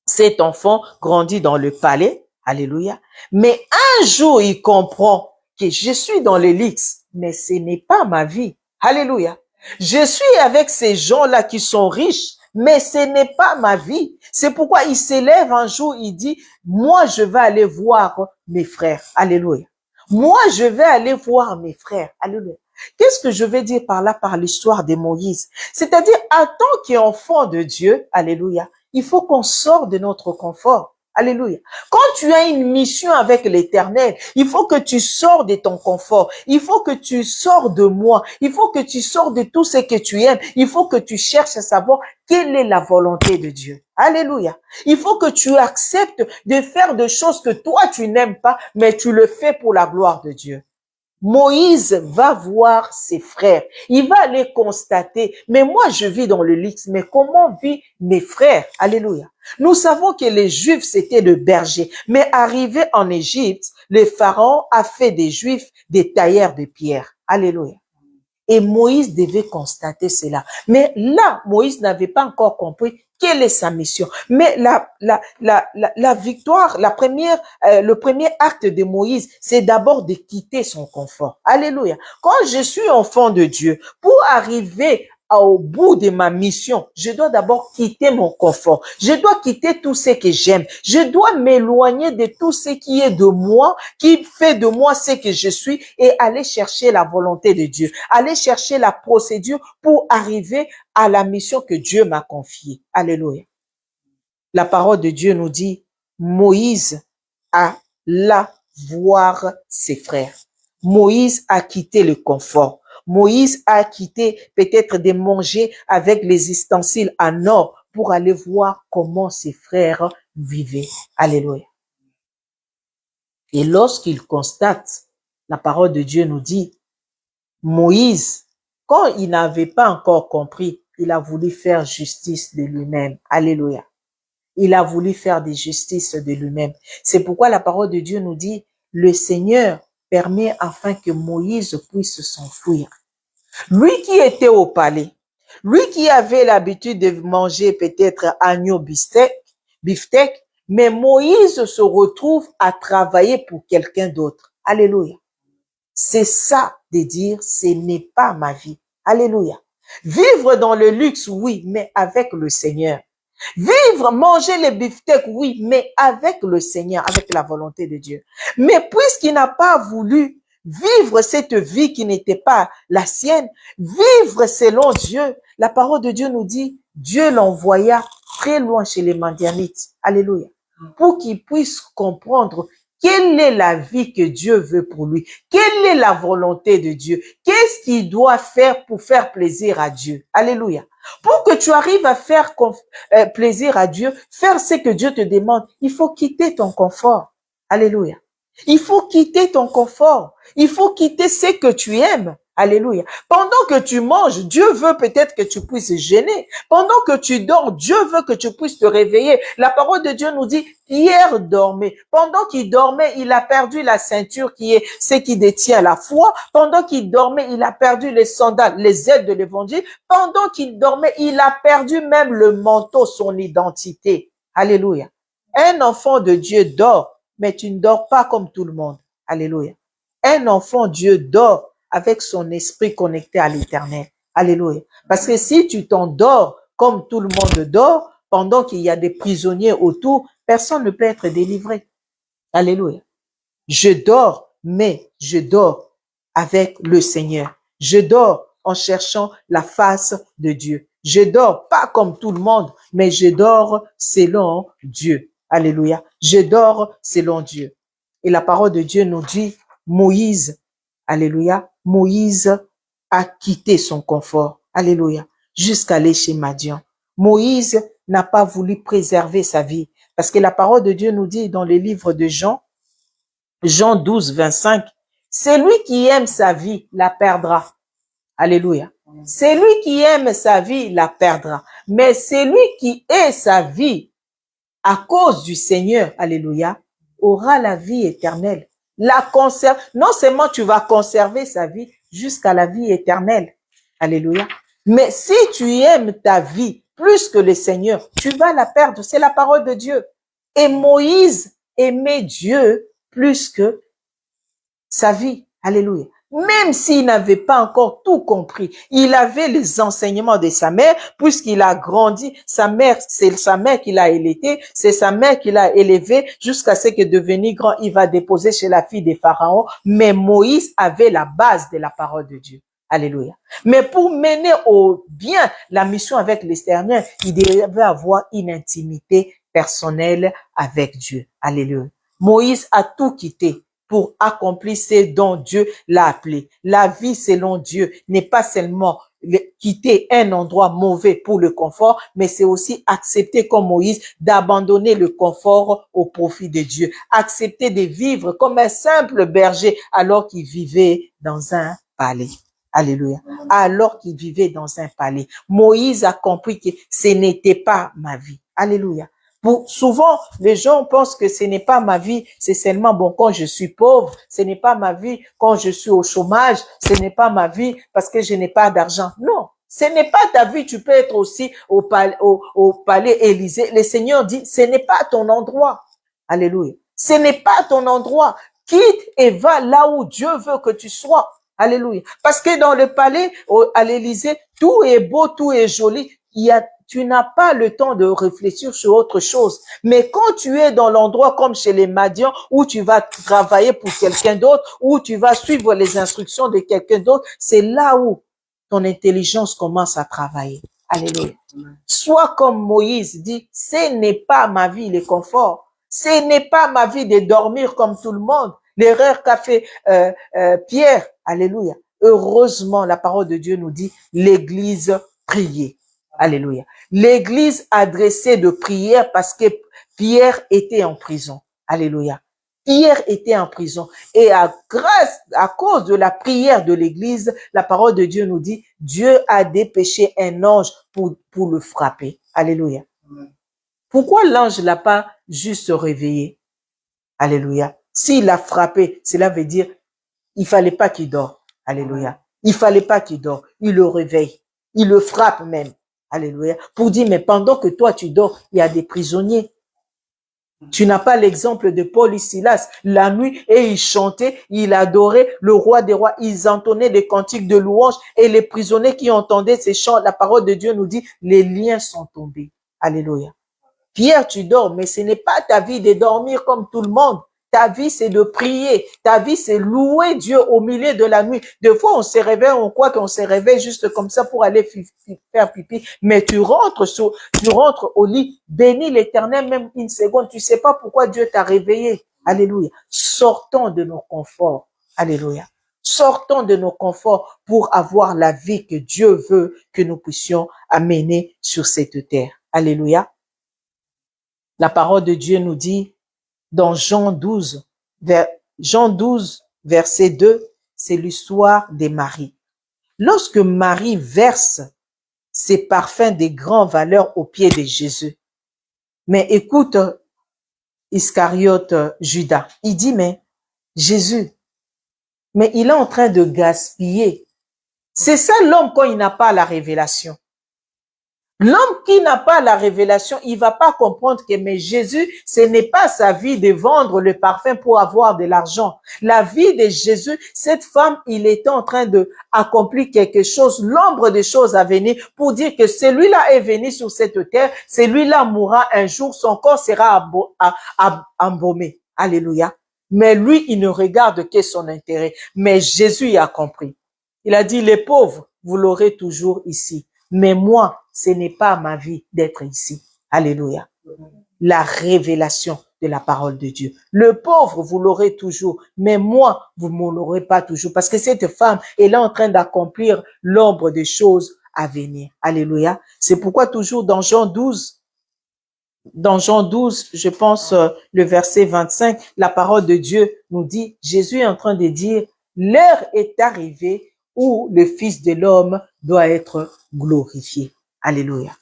Cet enfant grandit dans le palais. Alléluia. Mais un jour, il comprend que je suis dans le luxe, mais ce n'est pas ma vie. Alléluia. Je suis avec ces gens-là qui sont riches, mais ce n'est pas ma vie. C'est pourquoi il s'élève un jour, il dit, moi, je vais aller voir mes frères. Alléluia. Moi, je vais aller voir mes frères. Alléluia. Qu'est-ce que je vais dire par là, par l'histoire de Moïse? C'est-à-dire, en tant qu'enfant de Dieu, alléluia, il faut qu'on sorte de notre confort. Alléluia. Quand tu as une mission avec l'Éternel, il faut que tu sors de ton confort. Il faut que tu sors de moi. Il faut que tu sors de tout ce que tu aimes. Il faut que tu cherches à savoir quelle est la volonté de Dieu. Alléluia. Il faut que tu acceptes de faire des choses que toi tu n'aimes pas, mais tu le fais pour la gloire de Dieu. Moïse va voir ses frères. Il va aller constater, mais moi je vis dans le luxe, mais comment vivent mes frères? Alléluia. Nous savons que les Juifs c'était des bergers, mais arrivé en Égypte, le Pharaon a fait des Juifs des tailleurs de pierre. Alléluia. Et Moïse devait constater cela. Mais là, Moïse n'avait pas encore compris quelle est sa mission. Mais la victoire, le premier acte de Moïse, c'est d'abord de quitter son confort. Alléluia. Quand je suis enfant de Dieu, pour arriver au bout de ma mission, je dois d'abord quitter mon confort. Je dois quitter tout ce que j'aime. Je dois m'éloigner de tout ce qui est de moi, qui fait de moi ce que je suis et aller chercher la volonté de Dieu. Aller chercher la procédure pour arriver à la mission que Dieu m'a confiée. Alléluia. La parole de Dieu nous dit, Moïse alla voir ses frères. Moïse a quitté le confort. Moïse a quitté peut-être de manger avec les ustensiles en or pour aller voir comment ses frères vivaient. Alléluia. Et lorsqu'il constate, la parole de Dieu nous dit, Moïse, quand il n'avait pas encore compris, il a voulu faire justice de lui-même. Alléluia. Il a voulu faire des justices de lui-même. C'est pourquoi la parole de Dieu nous dit, le Seigneur permet afin que Moïse puisse s'enfuir. Lui qui était au palais, lui qui avait l'habitude de manger peut-être agneau beefsteak, mais Moïse se retrouve à travailler pour quelqu'un d'autre. Alléluia. C'est ça de dire, ce n'est pas ma vie. Alléluia. Vivre dans le luxe, oui, mais avec le Seigneur. Vivre, manger les beefsteaks, oui, mais avec le Seigneur, avec la volonté de Dieu. Mais puisqu'il n'a pas voulu vivre cette vie qui n'était pas la sienne, vivre selon Dieu, la parole de Dieu nous dit, Dieu l'envoya très loin chez les Madianites. Alléluia. Pour qu'il puisse comprendre quelle est la vie que Dieu veut pour lui, quelle est la volonté de Dieu, qu'est-ce qu'il doit faire pour faire plaisir à Dieu. Alléluia. Pour que tu arrives à faire plaisir à Dieu, faire ce que Dieu te demande, il faut quitter ton confort. Alléluia. Il faut quitter ton confort. Il faut quitter ce que tu aimes. Alléluia. Pendant que tu manges, Dieu veut peut-être que tu puisses jeûner. Pendant que tu dors, Dieu veut que tu puisses te réveiller. La parole de Dieu nous dit, Pierre dormait. Pendant qu'il dormait, il a perdu la ceinture qui est ce qui détient la foi. Pendant qu'il dormait, il a perdu les sandales, les aides de l'évangile. Pendant qu'il dormait, il a perdu même le manteau, son identité. Alléluia. Un enfant de Dieu dort, mais tu ne dors pas comme tout le monde. Alléluia. Un enfant de Dieu dort avec son esprit connecté à l'Éternel. Alléluia. Parce que si tu t'endors comme tout le monde dort, pendant qu'il y a des prisonniers autour, personne ne peut être délivré. Alléluia. Je dors, mais je dors avec le Seigneur. Je dors en cherchant la face de Dieu. Je dors pas comme tout le monde, mais je dors selon Dieu. Alléluia. Je dors selon Dieu. Et la parole de Dieu nous dit, Moïse, alléluia, Moïse a quitté son confort, alléluia, jusqu'à aller chez Madian. Moïse n'a pas voulu préserver sa vie, parce que la parole de Dieu nous dit dans le livre de Jean 12, 25, celui qui aime sa vie la perdra. Alléluia. Celui qui aime sa vie la perdra. Mais celui qui hait sa vie à cause du Seigneur, alléluia, aura la vie éternelle. Non seulement tu vas conserver sa vie jusqu'à la vie éternelle. Alléluia. Mais si tu aimes ta vie plus que le Seigneur, tu vas la perdre. C'est la parole de Dieu. Et Moïse aimait Dieu plus que sa vie. Alléluia. Même s'il n'avait pas encore tout compris, il avait les enseignements de sa mère, puisqu'il a grandi. Sa mère, c'est sa mère qui l'a allaité, c'est sa mère qui l'a élevé jusqu'à ce que devenu grand, il va déposer chez la fille des pharaons. Mais Moïse avait la base de la parole de Dieu. Alléluia. Mais pour mener au bien la mission avec l'Éternel, il devait avoir une intimité personnel avec Dieu. Alléluia. Moïse a tout quitté pour accomplir ce dont Dieu l'a appelé. La vie selon Dieu n'est pas seulement quitter un endroit mauvais pour le confort, mais c'est aussi accepter comme Moïse d'abandonner le confort au profit de Dieu. Accepter de vivre comme un simple berger alors qu'il vivait dans un palais. Alléluia. Alors qu'il vivait dans un palais. Moïse a compris que ce n'était pas ma vie. Alléluia. Souvent, les gens pensent que ce n'est pas ma vie, c'est seulement bon quand je suis pauvre, ce n'est pas ma vie quand je suis au chômage, ce n'est pas ma vie parce que je n'ai pas d'argent. Non, ce n'est pas ta vie, tu peux être aussi au palais Élysée. Le Seigneur dit, ce n'est pas ton endroit. Alléluia. Ce n'est pas ton endroit. Quitte et va là où Dieu veut que tu sois. Alléluia. Parce que dans le palais, à l'Élysée, tout est beau, tout est joli. Tu n'as pas le temps de réfléchir sur autre chose. Mais quand tu es dans l'endroit comme chez les Madians, où tu vas travailler pour quelqu'un d'autre, où tu vas suivre les instructions de quelqu'un d'autre, c'est là où ton intelligence commence à travailler. Alléluia. Sois comme Moïse dit, ce n'est pas ma vie, le confort. Ce n'est pas ma vie de dormir comme tout le monde. L'erreur qu'a fait Pierre. Alléluia. Heureusement, la parole de Dieu nous dit, l'Église priait. Alléluia. L'Église adressait de prières parce que Pierre était en prison. Alléluia. Pierre était en prison. Et à cause de la prière de l'Église, la parole de Dieu nous dit, Dieu a dépêché un ange pour le frapper. Alléluia. Pourquoi l'ange l'a pas juste réveillé? Alléluia. S'il l'a frappé, cela veut dire, il fallait pas qu'il dort. Alléluia. Il fallait pas qu'il dort. Il le réveille. Il le frappe même. Alléluia. Pour dire, mais pendant que toi tu dors, il y a des prisonniers. Tu n'as pas l'exemple de Paul et Silas. La nuit, et ils chantaient, ils adoraient le roi des rois. Ils entonnaient des cantiques de louange. Et les prisonniers qui entendaient ces chants, la parole de Dieu nous dit, les liens sont tombés. Alléluia. Pierre, tu dors, mais ce n'est pas ta vie de dormir comme tout le monde. Ta vie, c'est de prier. Ta vie, c'est louer Dieu au milieu de la nuit. Des fois, on se réveille, on croit qu'on se réveille juste comme ça pour aller faire pipi. Mais tu rentres au lit, bénis l'Éternel même une seconde. Tu sais pas pourquoi Dieu t'a réveillé. Alléluia. Sortons de nos conforts. Alléluia. Sortons de nos conforts pour avoir la vie que Dieu veut que nous puissions amener sur cette terre. Alléluia. La parole de Dieu nous dit dans Jean 12, verset 2, c'est l'histoire des Marie. Lorsque Marie verse ses parfums de grande valeur aux pieds de Jésus, mais écoute Iscariote Judas, il dit, mais Jésus, mais il est en train de gaspiller. C'est ça l'homme quand il n'a pas la révélation. L'homme qui n'a pas la révélation, il va pas comprendre que mais Jésus, ce n'est pas sa vie de vendre le parfum pour avoir de l'argent. La vie de Jésus, cette femme, il était en train de accomplir quelque chose, l'ombre des choses à venir pour dire que celui-là est venu sur cette terre, celui-là mourra un jour, son corps sera embaumé. Alléluia. Mais lui, il ne regarde que son intérêt. Mais Jésus y a compris. Il a dit, les pauvres, vous l'aurez toujours ici. Mais moi, ce n'est pas ma vie d'être ici. Alléluia. La révélation de la parole de Dieu. Le pauvre, vous l'aurez toujours, mais moi, vous ne l'aurez pas toujours. Parce que cette femme, elle est en train d'accomplir l'ombre des choses à venir. Alléluia. C'est pourquoi toujours dans Jean 12, je pense le verset 25, la parole de Dieu nous dit, Jésus est en train de dire, l'heure est arrivée où le Fils de l'homme doit être glorifié. Alléluia.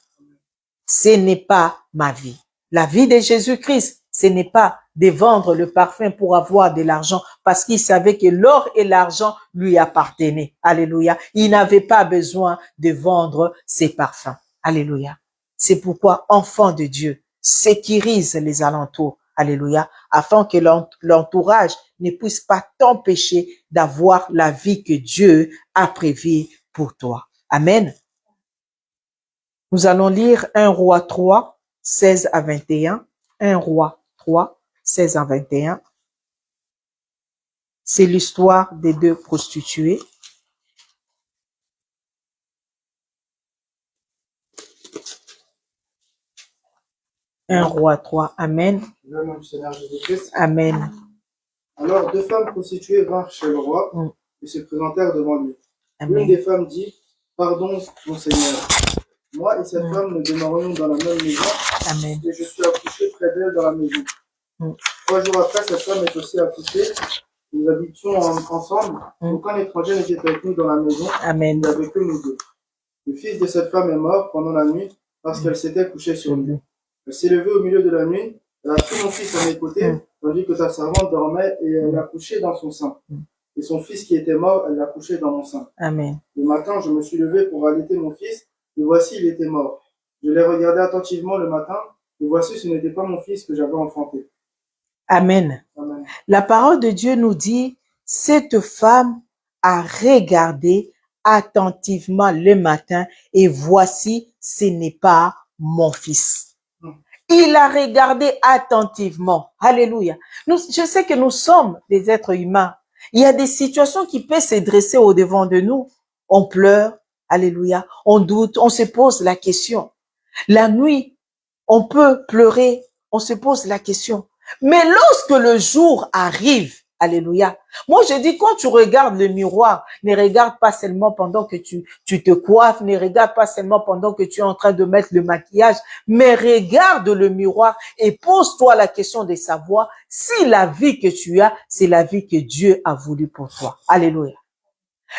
Ce n'est pas ma vie. La vie de Jésus-Christ, ce n'est pas de vendre le parfum pour avoir de l'argent parce qu'il savait que l'or et l'argent lui appartenaient. Alléluia. Il n'avait pas besoin de vendre ses parfums. Alléluia. C'est pourquoi, enfant de Dieu, sécurise les alentours. Alléluia. Afin que l'entourage ne puisse pas t'empêcher d'avoir la vie que Dieu a prévue pour toi. Amen. Nous allons lire 1 Roi 3, 16 à 21. 1 Roi 3, 16 à 21. C'est l'histoire des deux prostituées. 1 Roi 3. Amen.
Le nom du Seigneur Jésus-Christ.
Amen.
Alors, 2 femmes prostituées vinrent chez le roi et se présentèrent devant lui.
Amen.
L'une des femmes dit, pardon, mon Seigneur. Moi et cette femme nous demeurions dans la même maison.
Amen.
Et je suis accouché près d'elle dans la maison. 3 jours après, cette femme est aussi accouchée. Nous habitions ensemble. Aucun étranger n'était avec nous dans la maison.
Amen.
Il n'y avait que nous deux. Le fils de cette femme est mort pendant la nuit parce qu'elle s'était couchée sur lui. Elle s'est levée au milieu de la nuit. Elle a pris mon fils à mes côtés, tandis que sa servante dormait, et elle l'a couché dans son sein. Et son fils qui était mort, elle l'a couché dans mon sein.
Amen.
Le matin, je me suis levé pour allaiter mon fils, et voici, il était mort. Je l'ai regardé attentivement le matin, et voici, ce n'était pas mon fils que j'avais enfanté.
Amen.
Amen.
La parole de Dieu nous dit, cette femme a regardé attentivement le matin et voici, ce n'est pas mon fils. Il a regardé attentivement. Alléluia. Je sais que nous sommes des êtres humains. Il y a des situations qui peuvent se dresser au devant de nous. On pleure. Alléluia. On doute. On se pose la question. La nuit, on peut pleurer. On se pose la question. Mais lorsque le jour arrive, alléluia. Moi, je dis, quand tu regardes le miroir, ne regarde pas seulement pendant que tu te coiffes, ne regarde pas seulement pendant que tu es en train de mettre le maquillage, mais regarde le miroir et pose-toi la question de savoir si la vie que tu as, c'est la vie que Dieu a voulu pour toi. Alléluia.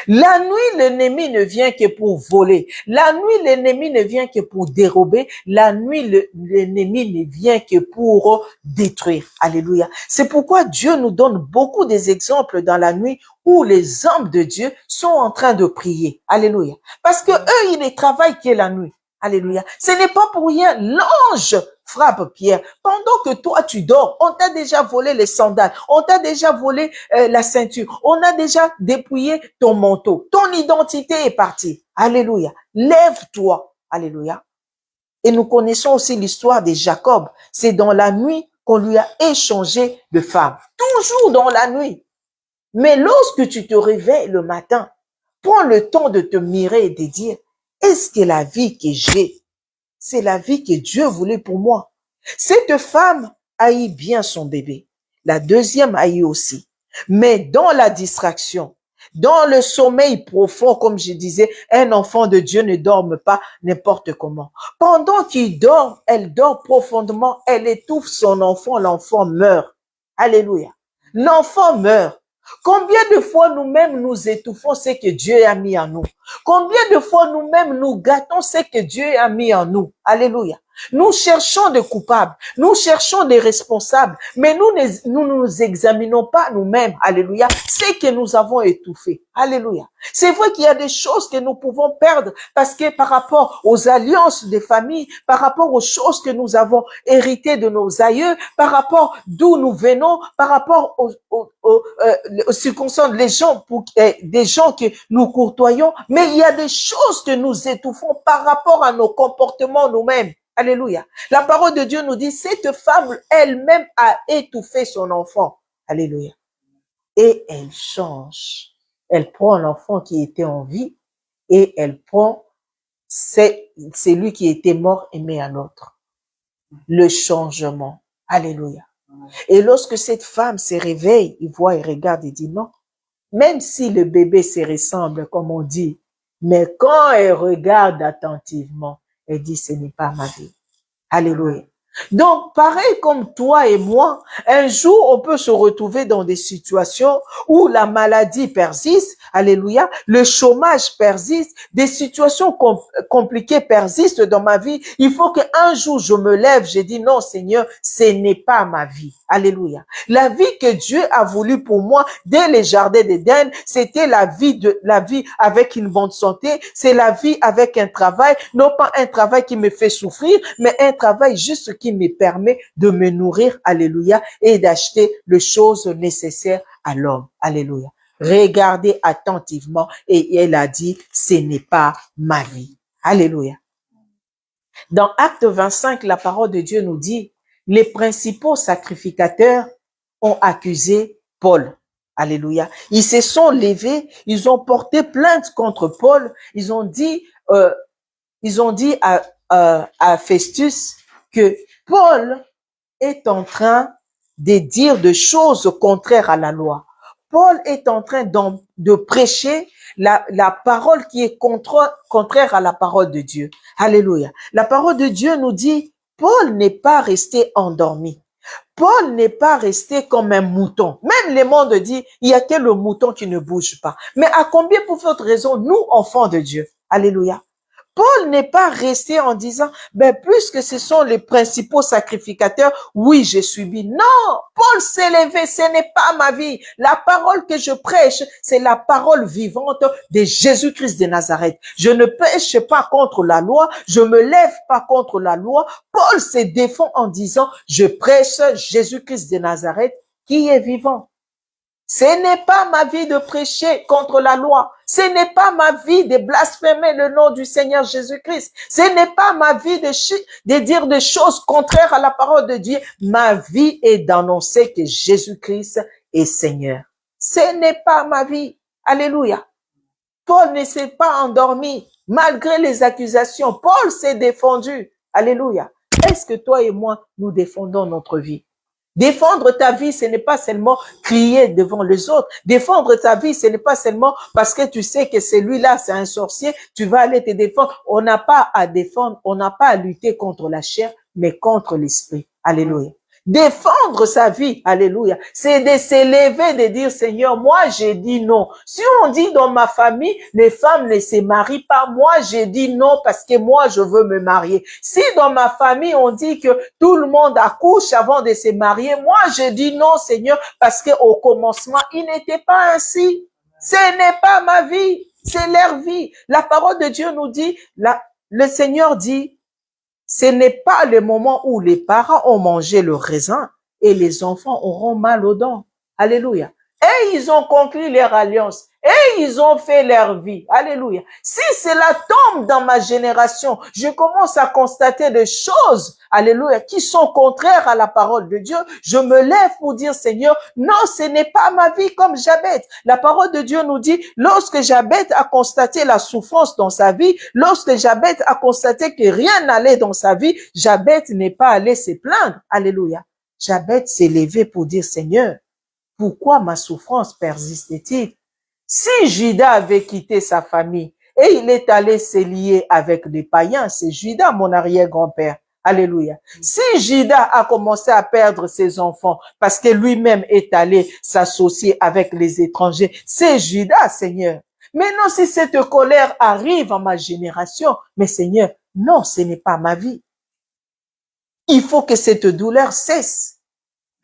La nuit, l'ennemi ne vient que pour voler. La nuit, l'ennemi ne vient que pour dérober. La nuit, l'ennemi ne vient que pour détruire. Alléluia. C'est pourquoi Dieu nous donne beaucoup des exemples dans la nuit où les hommes de Dieu sont en train de prier. Alléluia. Parce que eux, ils ne travaillent que la nuit. Alléluia. Ce n'est pas pour rien. L'ange frappe Pierre. Pendant que toi, tu dors, on t'a déjà volé les sandales. On t'a déjà volé la ceinture. On a déjà dépouillé ton manteau. Ton identité est partie. Alléluia. Lève-toi. Alléluia. Et nous connaissons aussi l'histoire de Jacob. C'est dans la nuit qu'on lui a échangé de femme. Toujours dans la nuit. Mais lorsque tu te réveilles le matin, prends le temps de te mirer et de dire, est-ce que la vie que j'ai, c'est la vie que Dieu voulait pour moi? Cette femme haït bien son bébé. La deuxième haït aussi. Mais dans la distraction, dans le sommeil profond, comme je disais, un enfant de Dieu ne dorme pas n'importe comment. Pendant qu'il dort, elle dort profondément, elle étouffe son enfant, l'enfant meurt. Alléluia. L'enfant meurt. Combien de fois nous-mêmes nous étouffons ce que Dieu a mis en nous? Combien de fois nous-mêmes nous gâtons ce que Dieu a mis en nous? Alléluia. Nous cherchons des coupables, nous cherchons des responsables, mais nous ne nous examinons pas nous-mêmes, alléluia, ce que nous avons étouffé, alléluia. C'est vrai qu'il y a des choses que nous pouvons perdre parce que par rapport aux alliances des familles, par rapport aux choses que nous avons héritées de nos aïeux, par rapport d'où nous venons, par rapport aux circonstances, des gens que nous courtoyons, mais il y a des choses que nous étouffons par rapport à nos comportements nous-mêmes. Alléluia. La parole de Dieu nous dit, cette femme elle-même a étouffé son enfant. Alléluia. Et elle change. Elle prend l'enfant qui était en vie et elle prend celui qui était mort et met un autre. Le changement. Alléluia. Et lorsque cette femme se réveille, il voit, il regarde et dit non. Même si le bébé se ressemble, comme on dit, mais quand elle regarde attentivement, elle dit, ce n'est pas ma vie. Alléluia. Donc, pareil comme toi et moi, un jour, on peut se retrouver dans des situations où la maladie persiste, alléluia, le chômage persiste, des situations compliquées persistent dans ma vie. Il faut qu'un jour, je me lève, je dis non, Seigneur, ce n'est pas ma vie. Alléluia. La vie que Dieu a voulu pour moi dès les jardins d'Éden, c'était la vie avec une bonne santé, c'est la vie avec un travail, non pas un travail qui me fait souffrir, mais un travail juste qui me permet de me nourrir, alléluia, et d'acheter les choses nécessaires à l'homme. Alléluia. Regardez attentivement et elle a dit, ce n'est pas ma vie. Alléluia. Dans Acte 25, la parole de Dieu nous dit, les principaux sacrificateurs ont accusé Paul. Alléluia. Ils se sont levés, ils ont porté plainte contre Paul. Ils ont dit à Festus que Paul est en train de dire des choses contraires à la loi. Paul est en train de prêcher la parole qui est contraire à la parole de Dieu. Alléluia. La parole de Dieu nous dit, Paul n'est pas resté endormi. Paul n'est pas resté comme un mouton. Même le monde dit, il y a que le mouton qui ne bouge pas. Mais à combien pour votre raison, nous, enfants de Dieu? Alléluia. Paul n'est pas resté en disant, ben, puisque ce sont les principaux sacrificateurs, oui, j'ai subi. Non, Paul s'est levé, ce n'est pas ma vie. La parole que je prêche, c'est la parole vivante de Jésus-Christ de Nazareth. Je ne prêche pas contre la loi, je me lève pas contre la loi. Paul se défend en disant, je prêche Jésus-Christ de Nazareth qui est vivant. Ce n'est pas ma vie de prêcher contre la loi. Ce n'est pas ma vie de blasphémer le nom du Seigneur Jésus-Christ. Ce n'est pas ma vie de dire des choses contraires à la parole de Dieu. Ma vie est d'annoncer que Jésus-Christ est Seigneur. Ce n'est pas ma vie. Alléluia. Paul ne s'est pas endormi malgré les accusations. Paul s'est défendu. Alléluia. Est-ce que toi et moi, nous défendons notre vie? Défendre ta vie, ce n'est pas seulement crier devant les autres. Défendre ta vie, ce n'est pas seulement parce que tu sais que celui-là, c'est un sorcier, tu vas aller te défendre. On n'a pas à défendre, on n'a pas à lutter contre la chair, mais contre l'esprit. Alléluia. Défendre sa vie, alléluia, c'est de s'élever, de dire, Seigneur, moi j'ai dit non. Si on dit dans ma famille, les femmes ne se marient pas, moi j'ai dit non parce que moi je veux me marier. Si dans ma famille on dit que tout le monde accouche avant de se marier, moi j'ai dit non, Seigneur, parce qu'au commencement, il n'était pas ainsi. Ce n'est pas ma vie, c'est leur vie. La parole de Dieu nous dit, le Seigneur dit, ce n'est pas le moment où les parents ont mangé le raisin et les enfants auront mal aux dents. Alléluia. Et ils ont conclu leur alliance. Et ils ont fait leur vie. Alléluia. Si cela tombe dans ma génération, je commence à constater des choses, alléluia, qui sont contraires à la parole de Dieu. Je me lève pour dire, Seigneur, non, ce n'est pas ma vie comme Jabez. La parole de Dieu nous dit, lorsque Jabez a constaté la souffrance dans sa vie, lorsque Jabez a constaté que rien n'allait dans sa vie, Jabez n'est pas allé se plaindre. Alléluia. Jabez s'est levé pour dire, Seigneur, pourquoi ma souffrance persiste-t-il? Si Judas avait quitté sa famille et il est allé se lier avec des païens, c'est Judas, mon arrière-grand-père. Alléluia. Si Judas a commencé à perdre ses enfants parce que lui-même est allé s'associer avec les étrangers, c'est Judas, Seigneur. Maintenant, si cette colère arrive à ma génération, mais Seigneur, non, ce n'est pas ma vie. Il faut que cette douleur cesse.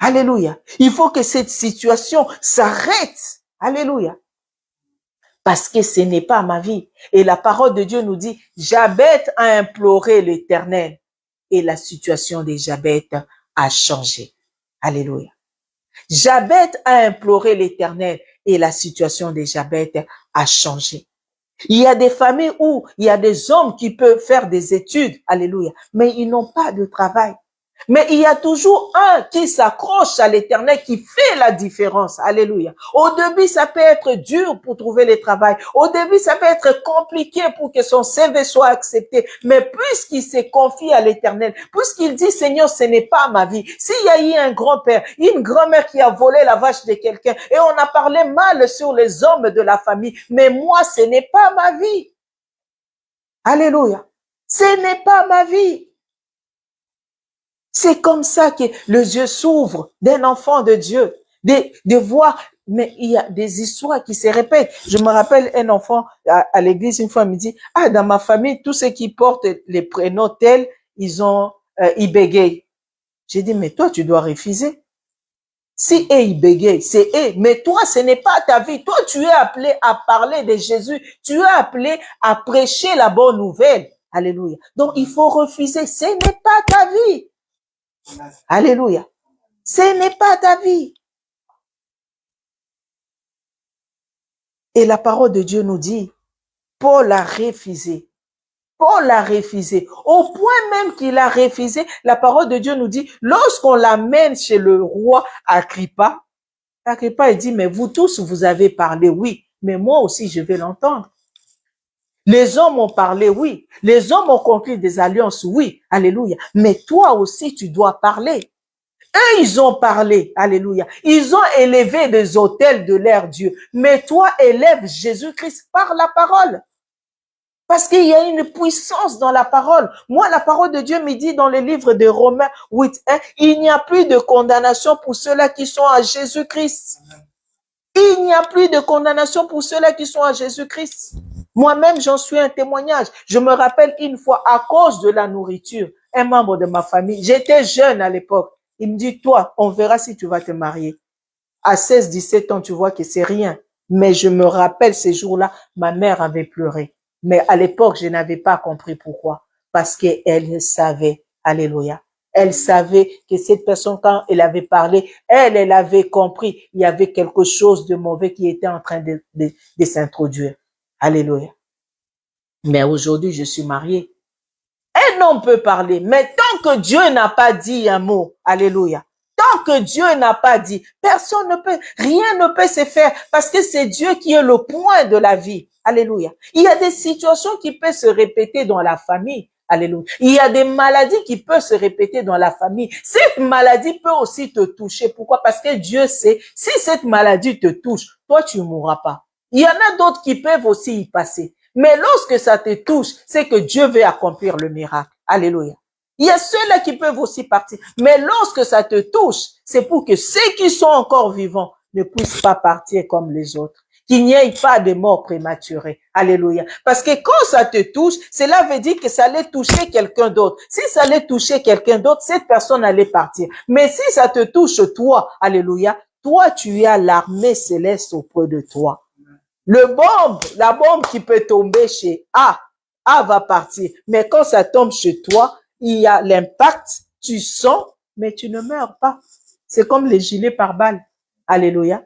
Alléluia. Il faut que cette situation s'arrête. Alléluia. Parce que ce n'est pas ma vie. Et la parole de Dieu nous dit, Jabez a imploré l'Éternel. Et la situation de Jabez a changé. Alléluia. Jabez a imploré l'Éternel. Et la situation de Jabez a changé. Il y a des familles où il y a des hommes qui peuvent faire des études. Alléluia. Mais ils n'ont pas de travail. Mais il y a toujours un qui s'accroche à l'Éternel, qui fait la différence. Alléluia. Au début, ça peut être dur pour trouver le travail. Au début, ça peut être compliqué pour que son CV soit accepté. Mais puisqu'il s'est confié à l'Éternel, puisqu'il dit, Seigneur, ce n'est pas ma vie. S'il y a eu un grand-père, une grand-mère qui a volé la vache de quelqu'un, et on a parlé mal sur les hommes de la famille, mais moi, ce n'est pas ma vie. Alléluia. Ce n'est pas ma vie. C'est comme ça que les yeux s'ouvrent d'un enfant de Dieu, de voir, mais il y a des histoires qui se répètent. Je me rappelle un enfant à l'église, une fois, il me dit, ah, dans ma famille, tous ceux qui portent les prénoms tels, ils bégayent. J'ai dit, mais toi, tu dois refuser. Si ils bégayent, c'est eux. Mais toi, ce n'est pas ta vie. Toi, tu es appelé à parler de Jésus. Tu es appelé à prêcher la bonne nouvelle. Alléluia. Donc, il faut refuser. Ce n'est pas ta vie. Alléluia. Ce n'est pas ta vie. Et la parole de Dieu nous dit, Paul a refusé. Paul a refusé. Au point même qu'il a refusé, la parole de Dieu nous dit, lorsqu'on l'amène chez le roi Agrippa, Agrippa dit, mais vous tous, vous avez parlé, oui, mais moi aussi, je vais l'entendre. Les hommes ont parlé, oui. Les hommes ont conclu des alliances, oui. Alléluia. Mais toi aussi, tu dois parler. Eux, ils ont parlé. Alléluia. Ils ont élevé des autels de leur Dieu. Mais toi, élève Jésus-Christ par la parole. Parce qu'il y a une puissance dans la parole. Moi, la parole de Dieu me dit dans le livre de Romains 8, il n'y a plus de condamnation pour ceux-là qui sont à Jésus-Christ. Il n'y a plus de condamnation pour ceux-là qui sont à Jésus-Christ. Moi-même, j'en suis un témoignage. Je me rappelle une fois, à cause de la nourriture, un membre de ma famille, j'étais jeune à l'époque, il me dit, toi, on verra si tu vas te marier. À 16, 17 ans, tu vois que c'est rien. Mais je me rappelle ces jours-là, ma mère avait pleuré. Mais à l'époque, je n'avais pas compris pourquoi. Parce qu'elle savait. Alléluia. Elle savait que cette personne, quand elle avait parlé, elle avait compris. Il y avait quelque chose de mauvais qui était en train de s'introduire. Alléluia. Mais aujourd'hui, je suis mariée. Un homme peut parler, mais tant que Dieu n'a pas dit un mot, alléluia, tant que Dieu n'a pas dit, personne ne peut, rien ne peut se faire parce que c'est Dieu qui est le point de la vie. Alléluia. Il y a des situations qui peuvent se répéter dans la famille. Alléluia. Il y a des maladies qui peuvent se répéter dans la famille. Cette maladie peut aussi te toucher. Pourquoi? Parce que Dieu sait, si cette maladie te touche, toi, tu ne mourras pas. Il y en a d'autres qui peuvent aussi y passer. Mais lorsque ça te touche, c'est que Dieu veut accomplir le miracle. Alléluia. Il y a ceux-là qui peuvent aussi partir. Mais lorsque ça te touche, c'est pour que ceux qui sont encore vivants ne puissent pas partir comme les autres. Qu'il n'y ait pas de mort prématurée. Alléluia. Parce que quand ça te touche, cela veut dire que ça allait toucher quelqu'un d'autre. Si ça allait toucher quelqu'un d'autre, cette personne allait partir. Mais si ça te touche toi, alléluia, toi tu as l'armée céleste auprès de toi. La bombe qui peut tomber chez A va partir. Mais quand ça tombe chez toi, il y a l'impact, tu sens, mais tu ne meurs pas. C'est comme les gilets pare-balles. Alléluia.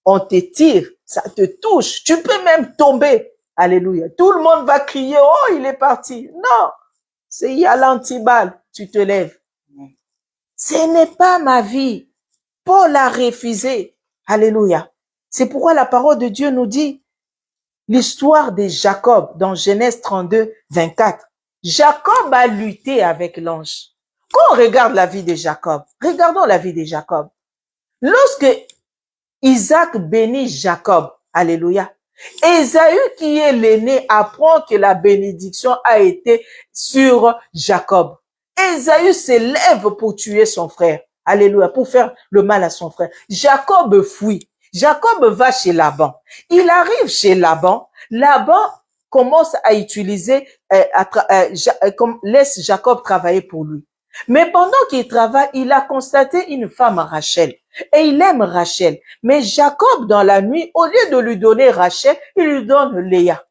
On te tire, ça te touche, tu peux même tomber. Alléluia. Tout le monde va crier, oh, il est parti. Non, il y a l'antiballe, tu te lèves. Ce n'est pas ma vie. Paul a refusé. Alléluia. C'est pourquoi la parole de Dieu nous dit l'histoire de Jacob dans Genèse 32, 24. Jacob a lutté avec l'ange. Quand on regarde la vie de Jacob, regardons la vie de Jacob. Lorsque Isaac bénit Jacob, alléluia, Ésaü qui est l'aîné apprend que la bénédiction a été sur Jacob. Ésaü s'élève pour tuer son frère, alléluia, pour faire le mal à son frère. Jacob fuit. Jacob va chez Laban. Il arrive chez Laban. Laban commence à utiliser, laisse Jacob travailler pour lui. Mais pendant qu'il travaille, il a constaté une femme, Rachel. Et il aime Rachel. Mais Jacob, dans la nuit, au lieu de lui donner Rachel, il lui donne Léa.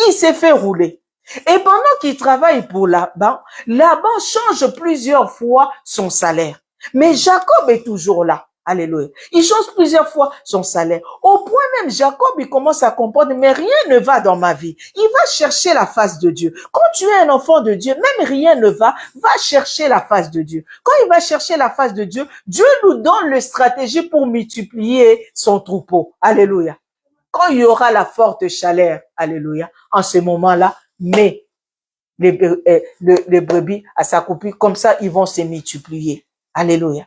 Il s'est fait rouler. Et pendant qu'il travaille pour Laban, Laban change plusieurs fois son salaire. Mais Jacob est toujours là. Alléluia. Il change plusieurs fois son salaire. Au point même, Jacob, il commence à comprendre, mais rien ne va dans ma vie. Il va chercher la face de Dieu. Quand tu es un enfant de Dieu, même rien ne va chercher la face de Dieu. Quand il va chercher la face de Dieu, Dieu nous donne le stratégie pour multiplier son troupeau. Alléluia. Quand il y aura la forte chaleur, alléluia, en ce moment-là, mets les brebis à s'accouplir, comme ça, ils vont se multiplier. Alléluia.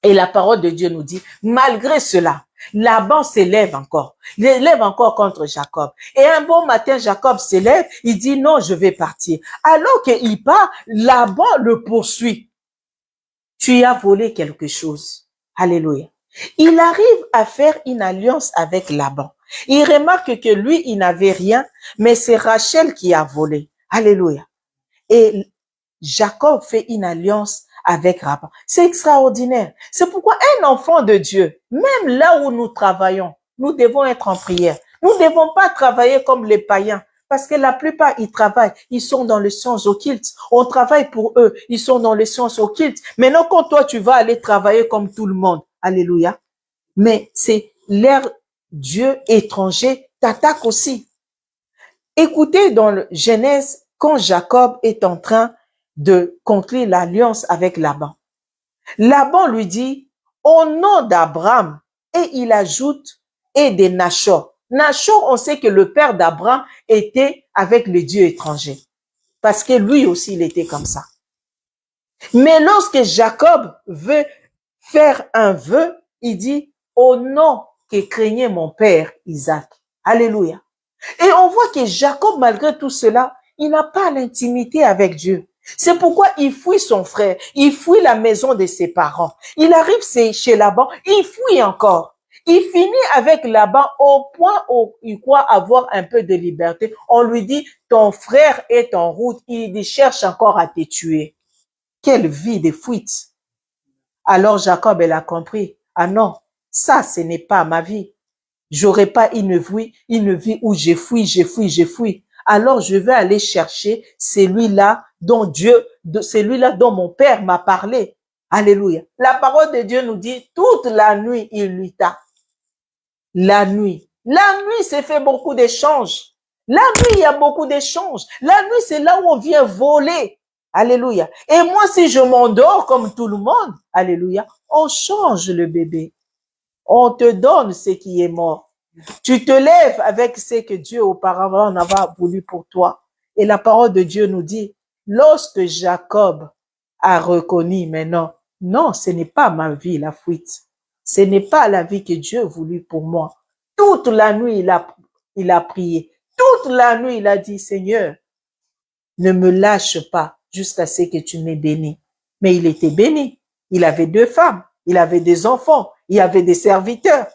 Et la parole de Dieu nous dit, malgré cela, Laban s'élève encore. Il élève encore contre Jacob. Et un bon matin, Jacob s'élève, il dit non, je vais partir. Alors qu'il part, Laban le poursuit. Tu as volé quelque chose. Alléluia. Il arrive à faire une alliance avec Laban. Il remarque que lui, il n'avait rien, mais c'est Rachel qui a volé. Alléluia. Et Jacob fait une alliance avec Laban. C'est extraordinaire. C'est pourquoi un enfant de Dieu, même là où nous travaillons, nous devons être en prière. Nous ne devons pas travailler comme les païens. Parce que la plupart, ils travaillent, ils sont dans le sens occulte. On travaille pour eux, ils sont dans le sens occulte. Maintenant, quand toi, tu vas aller travailler comme tout le monde, alléluia, mais c'est leur Dieu étranger t'attaque aussi. Écoutez dans le Genèse, quand Jacob est en train de conclure l'alliance avec Laban. Laban lui dit, au nom d'Abraham, et il ajoute, et de Nachor. Nachor, on sait que le père d'Abraham était avec le Dieu étranger. Parce que lui aussi, il était comme ça. Mais lorsque Jacob veut faire un vœu, il dit, au nom que craignait mon père Isaac. Alléluia. Et on voit que Jacob, malgré tout cela, il n'a pas l'intimité avec Dieu. C'est pourquoi il fuit son frère, il fuit la maison de ses parents. Il arrive chez Laban, il fuit encore. Il finit avec Laban au point où il croit avoir un peu de liberté. On lui dit, ton frère est en route, il cherche encore à te tuer. Quelle vie de fuite. Alors Jacob, elle a compris, ah non, ça, ce n'est pas ma vie. J'aurais pas une vie où je fuis. Alors je vais aller chercher celui-là dont celui-là dont mon père m'a parlé. Alléluia. La parole de Dieu nous dit, toute la nuit, il lutta. La nuit. La nuit, c'est fait beaucoup d'échanges. La nuit, il y a beaucoup d'échanges. La nuit, c'est là où on vient voler. Alléluia. Et moi, si je m'endors comme tout le monde, alléluia, on change le bébé. On te donne ce qui est mort. Tu te lèves avec ce que Dieu auparavant n'avait voulu pour toi. Et la parole de Dieu nous dit, lorsque Jacob a reconnu maintenant, non, ce n'est pas ma vie, la fuite. Ce n'est pas la vie que Dieu a voulu pour moi. Toute la nuit, il a prié. Toute la nuit, il a dit, Seigneur, ne me lâche pas jusqu'à ce que tu m'aies béni. Mais il était béni. Il avait 2 femmes. Il avait des enfants. Il avait des serviteurs.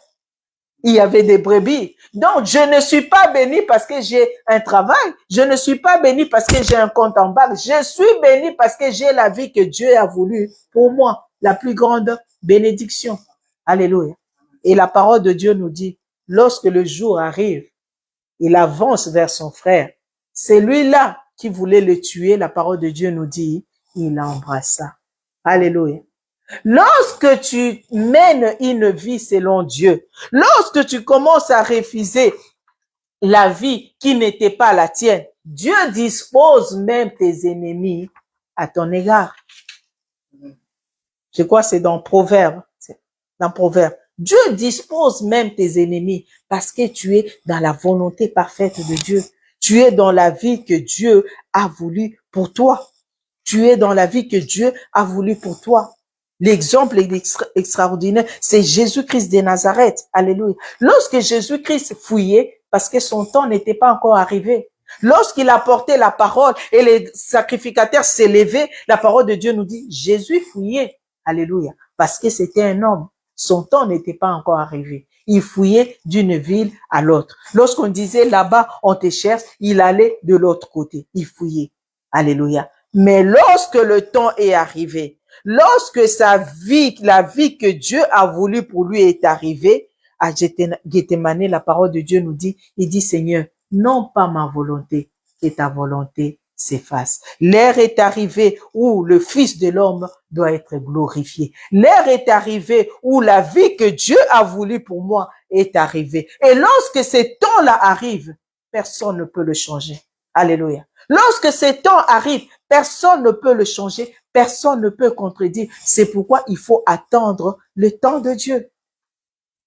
Il y avait des brebis. Donc, je ne suis pas béni parce que j'ai un travail. Je ne suis pas béni parce que j'ai un compte en banque. Je suis béni parce que j'ai la vie que Dieu a voulu pour moi. La plus grande bénédiction. Alléluia. Et la parole de Dieu nous dit, lorsque le jour arrive, il avance vers son frère. Celui-là qui voulait le tuer, la parole de Dieu nous dit, il l'embrassa. Alléluia. Lorsque tu mènes une vie selon Dieu, lorsque tu commences à refuser la vie qui n'était pas la tienne, Dieu dispose même tes ennemis à ton égard. Je crois que c'est dans Proverbe. Dans Proverbe. Dieu dispose même tes ennemis parce que tu es dans la volonté parfaite de Dieu. Tu es dans la vie que Dieu a voulu pour toi. Tu es dans la vie que Dieu a voulu pour toi. L'exemple extraordinaire, c'est Jésus-Christ de Nazareth. Alléluia. Lorsque Jésus-Christ fouillait, parce que son temps n'était pas encore arrivé, lorsqu'il a porté la parole et les sacrificateurs s'élevaient, la parole de Dieu nous dit, Jésus fouillait. Alléluia. Parce que c'était un homme. Son temps n'était pas encore arrivé. Il fouillait d'une ville à l'autre. Lorsqu'on disait là-bas, on te cherche, il allait de l'autre côté. Il fouillait. Alléluia. Mais lorsque le temps est arrivé, lorsque sa vie, la vie que Dieu a voulu pour lui est arrivée, à Gethsemane, la parole de Dieu nous dit, il dit, Seigneur, non pas ma volonté, que ta volonté s'efface. L'heure est arrivée où le Fils de l'homme doit être glorifié. L'heure est arrivée où la vie que Dieu a voulu pour moi est arrivée. Et lorsque ce temps-là arrive, personne ne peut le changer. Alléluia. Lorsque ce temps arrive, personne ne peut le changer, personne ne peut contredire. C'est pourquoi il faut attendre le temps de Dieu.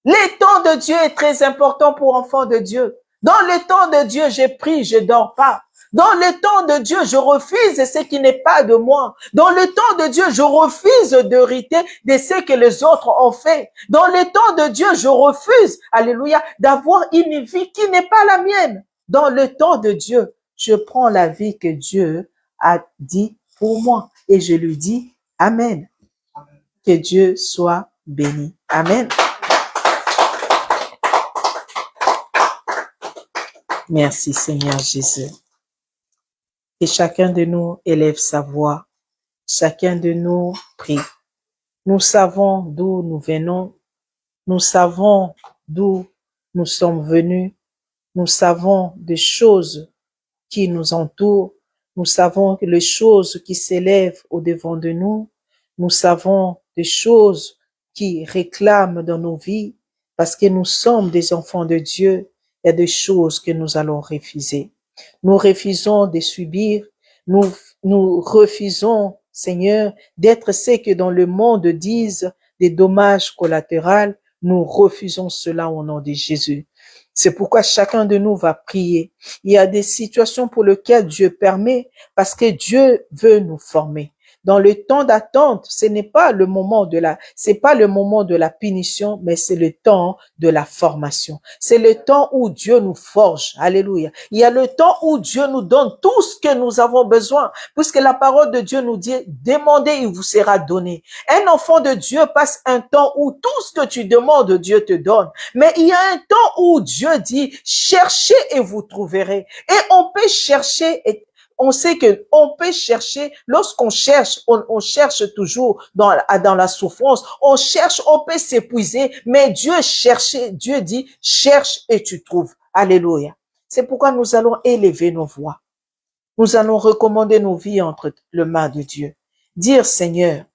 Le temps de Dieu est très important pour enfants de Dieu. Dans le temps de Dieu, je prie, je dors pas. Dans le temps de Dieu, je refuse ce qui n'est pas de moi. Dans le temps de Dieu, je refuse d'hériter de ce que les autres ont fait. Dans le temps de Dieu, je refuse, alléluia, d'avoir une vie qui n'est pas la mienne. Dans le temps de Dieu, je prends la vie que Dieu a dit pour moi et je lui dis Amen. Que Dieu soit béni. Amen. Merci Seigneur Jésus. Que chacun de nous élève sa voix. Chacun de nous prie. Nous savons d'où nous venons. Nous savons d'où nous sommes venus. Nous savons des choses qui nous entourent. Nous savons que les choses qui s'élèvent au-devant de nous. Nous savons des choses qui réclament dans nos vies parce que nous sommes des enfants de Dieu. Il y a des choses que nous allons refuser. Nous refusons de subir. Nous refusons, Seigneur, d'être ce que dans le monde disent des dommages collatéraux. Nous refusons cela au nom de Jésus. C'est pourquoi chacun de nous va prier. Il y a des situations pour lesquelles Dieu permet parce que Dieu veut nous former. Dans le temps d'attente, ce n'est pas le moment c'est pas le moment de la punition, mais c'est le temps de la formation. C'est le temps où Dieu nous forge. Alléluia. Il y a le temps où Dieu nous donne tout ce que nous avons besoin, puisque la parole de Dieu nous dit, demandez, il vous sera donné. Un enfant de Dieu passe un temps où tout ce que tu demandes, Dieu te donne. Mais il y a un temps où Dieu dit, cherchez et vous trouverez. Et on peut chercher et on sait que on peut chercher, lorsqu'on cherche, on cherche toujours dans la souffrance, on cherche, on peut s'épuiser, mais Dieu dit, cherche et tu trouves. Alléluia. C'est pourquoi nous allons élever nos voix. Nous allons recommander nos vies entre les mains de Dieu. Dire, Seigneur,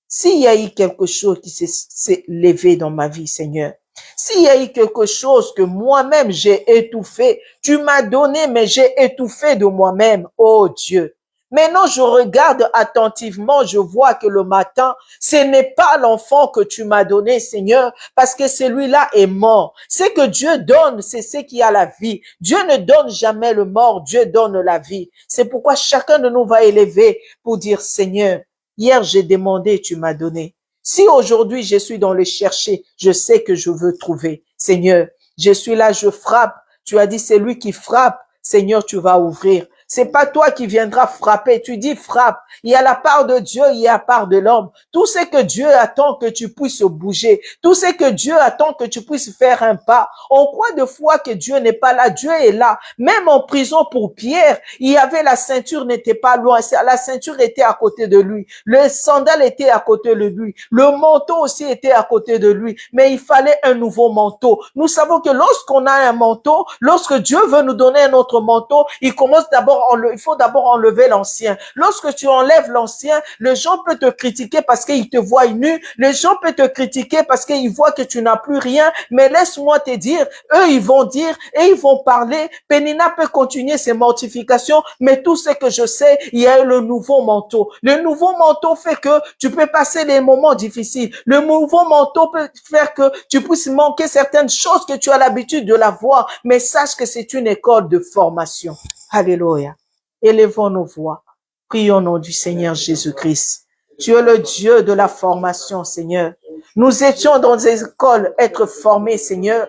s'il y a eu quelque chose qui s'est levé dans ma vie, Seigneur, s'il y a eu quelque chose que moi-même j'ai étouffé, tu m'as donné, mais j'ai étouffé de moi-même, oh Dieu. Maintenant, je regarde attentivement, je vois que le matin, ce n'est pas l'enfant que tu m'as donné, Seigneur, parce que celui-là est mort. Ce que Dieu donne, c'est ce qui a la vie. Dieu ne donne jamais le mort, Dieu donne la vie. C'est pourquoi chacun de nous va élever pour dire, Seigneur, hier j'ai demandé, tu m'as donné. Si aujourd'hui je suis dans le chercher, je sais que je veux trouver. Seigneur, je suis là, je frappe. Tu as dit, c'est lui qui frappe. Seigneur, tu vas ouvrir. C'est pas toi qui viendras frapper. Tu dis frappe. Il y a la part de Dieu, il y a la part de l'homme. Tout ce que Dieu attend que tu puisses bouger. Tout ce que Dieu attend que tu puisses faire un pas. On croit de fois que Dieu n'est pas là. Dieu est là. Même en prison pour Pierre, il y avait la ceinture n'était pas loin. La ceinture était à côté de lui. Le sandal était à côté de lui. Le manteau aussi était à côté de lui. Mais il fallait un nouveau manteau. Nous savons que lorsqu'on a un manteau, lorsque Dieu veut nous donner un autre manteau, il faut d'abord enlever l'ancien. Lorsque tu enlèves l'ancien, les gens peuvent te critiquer parce qu'ils te voient nu. Les gens peuvent te critiquer parce qu'ils voient que tu n'as plus rien. Mais laisse-moi te dire, eux, ils vont dire et ils vont parler. Pénina peut continuer ses mortifications, mais tout ce que je sais, il y a eu le nouveau manteau. Le nouveau manteau fait que tu peux passer des moments difficiles. Le nouveau manteau peut faire que tu puisses manquer certaines choses que tu as l'habitude de la voir, mais sache que c'est une école de formation. Alléluia. Élevons nos voix. Prions au nom du Seigneur Jésus-Christ. Tu es le Dieu de la formation, Seigneur. Nous étions dans des écoles être formés, Seigneur.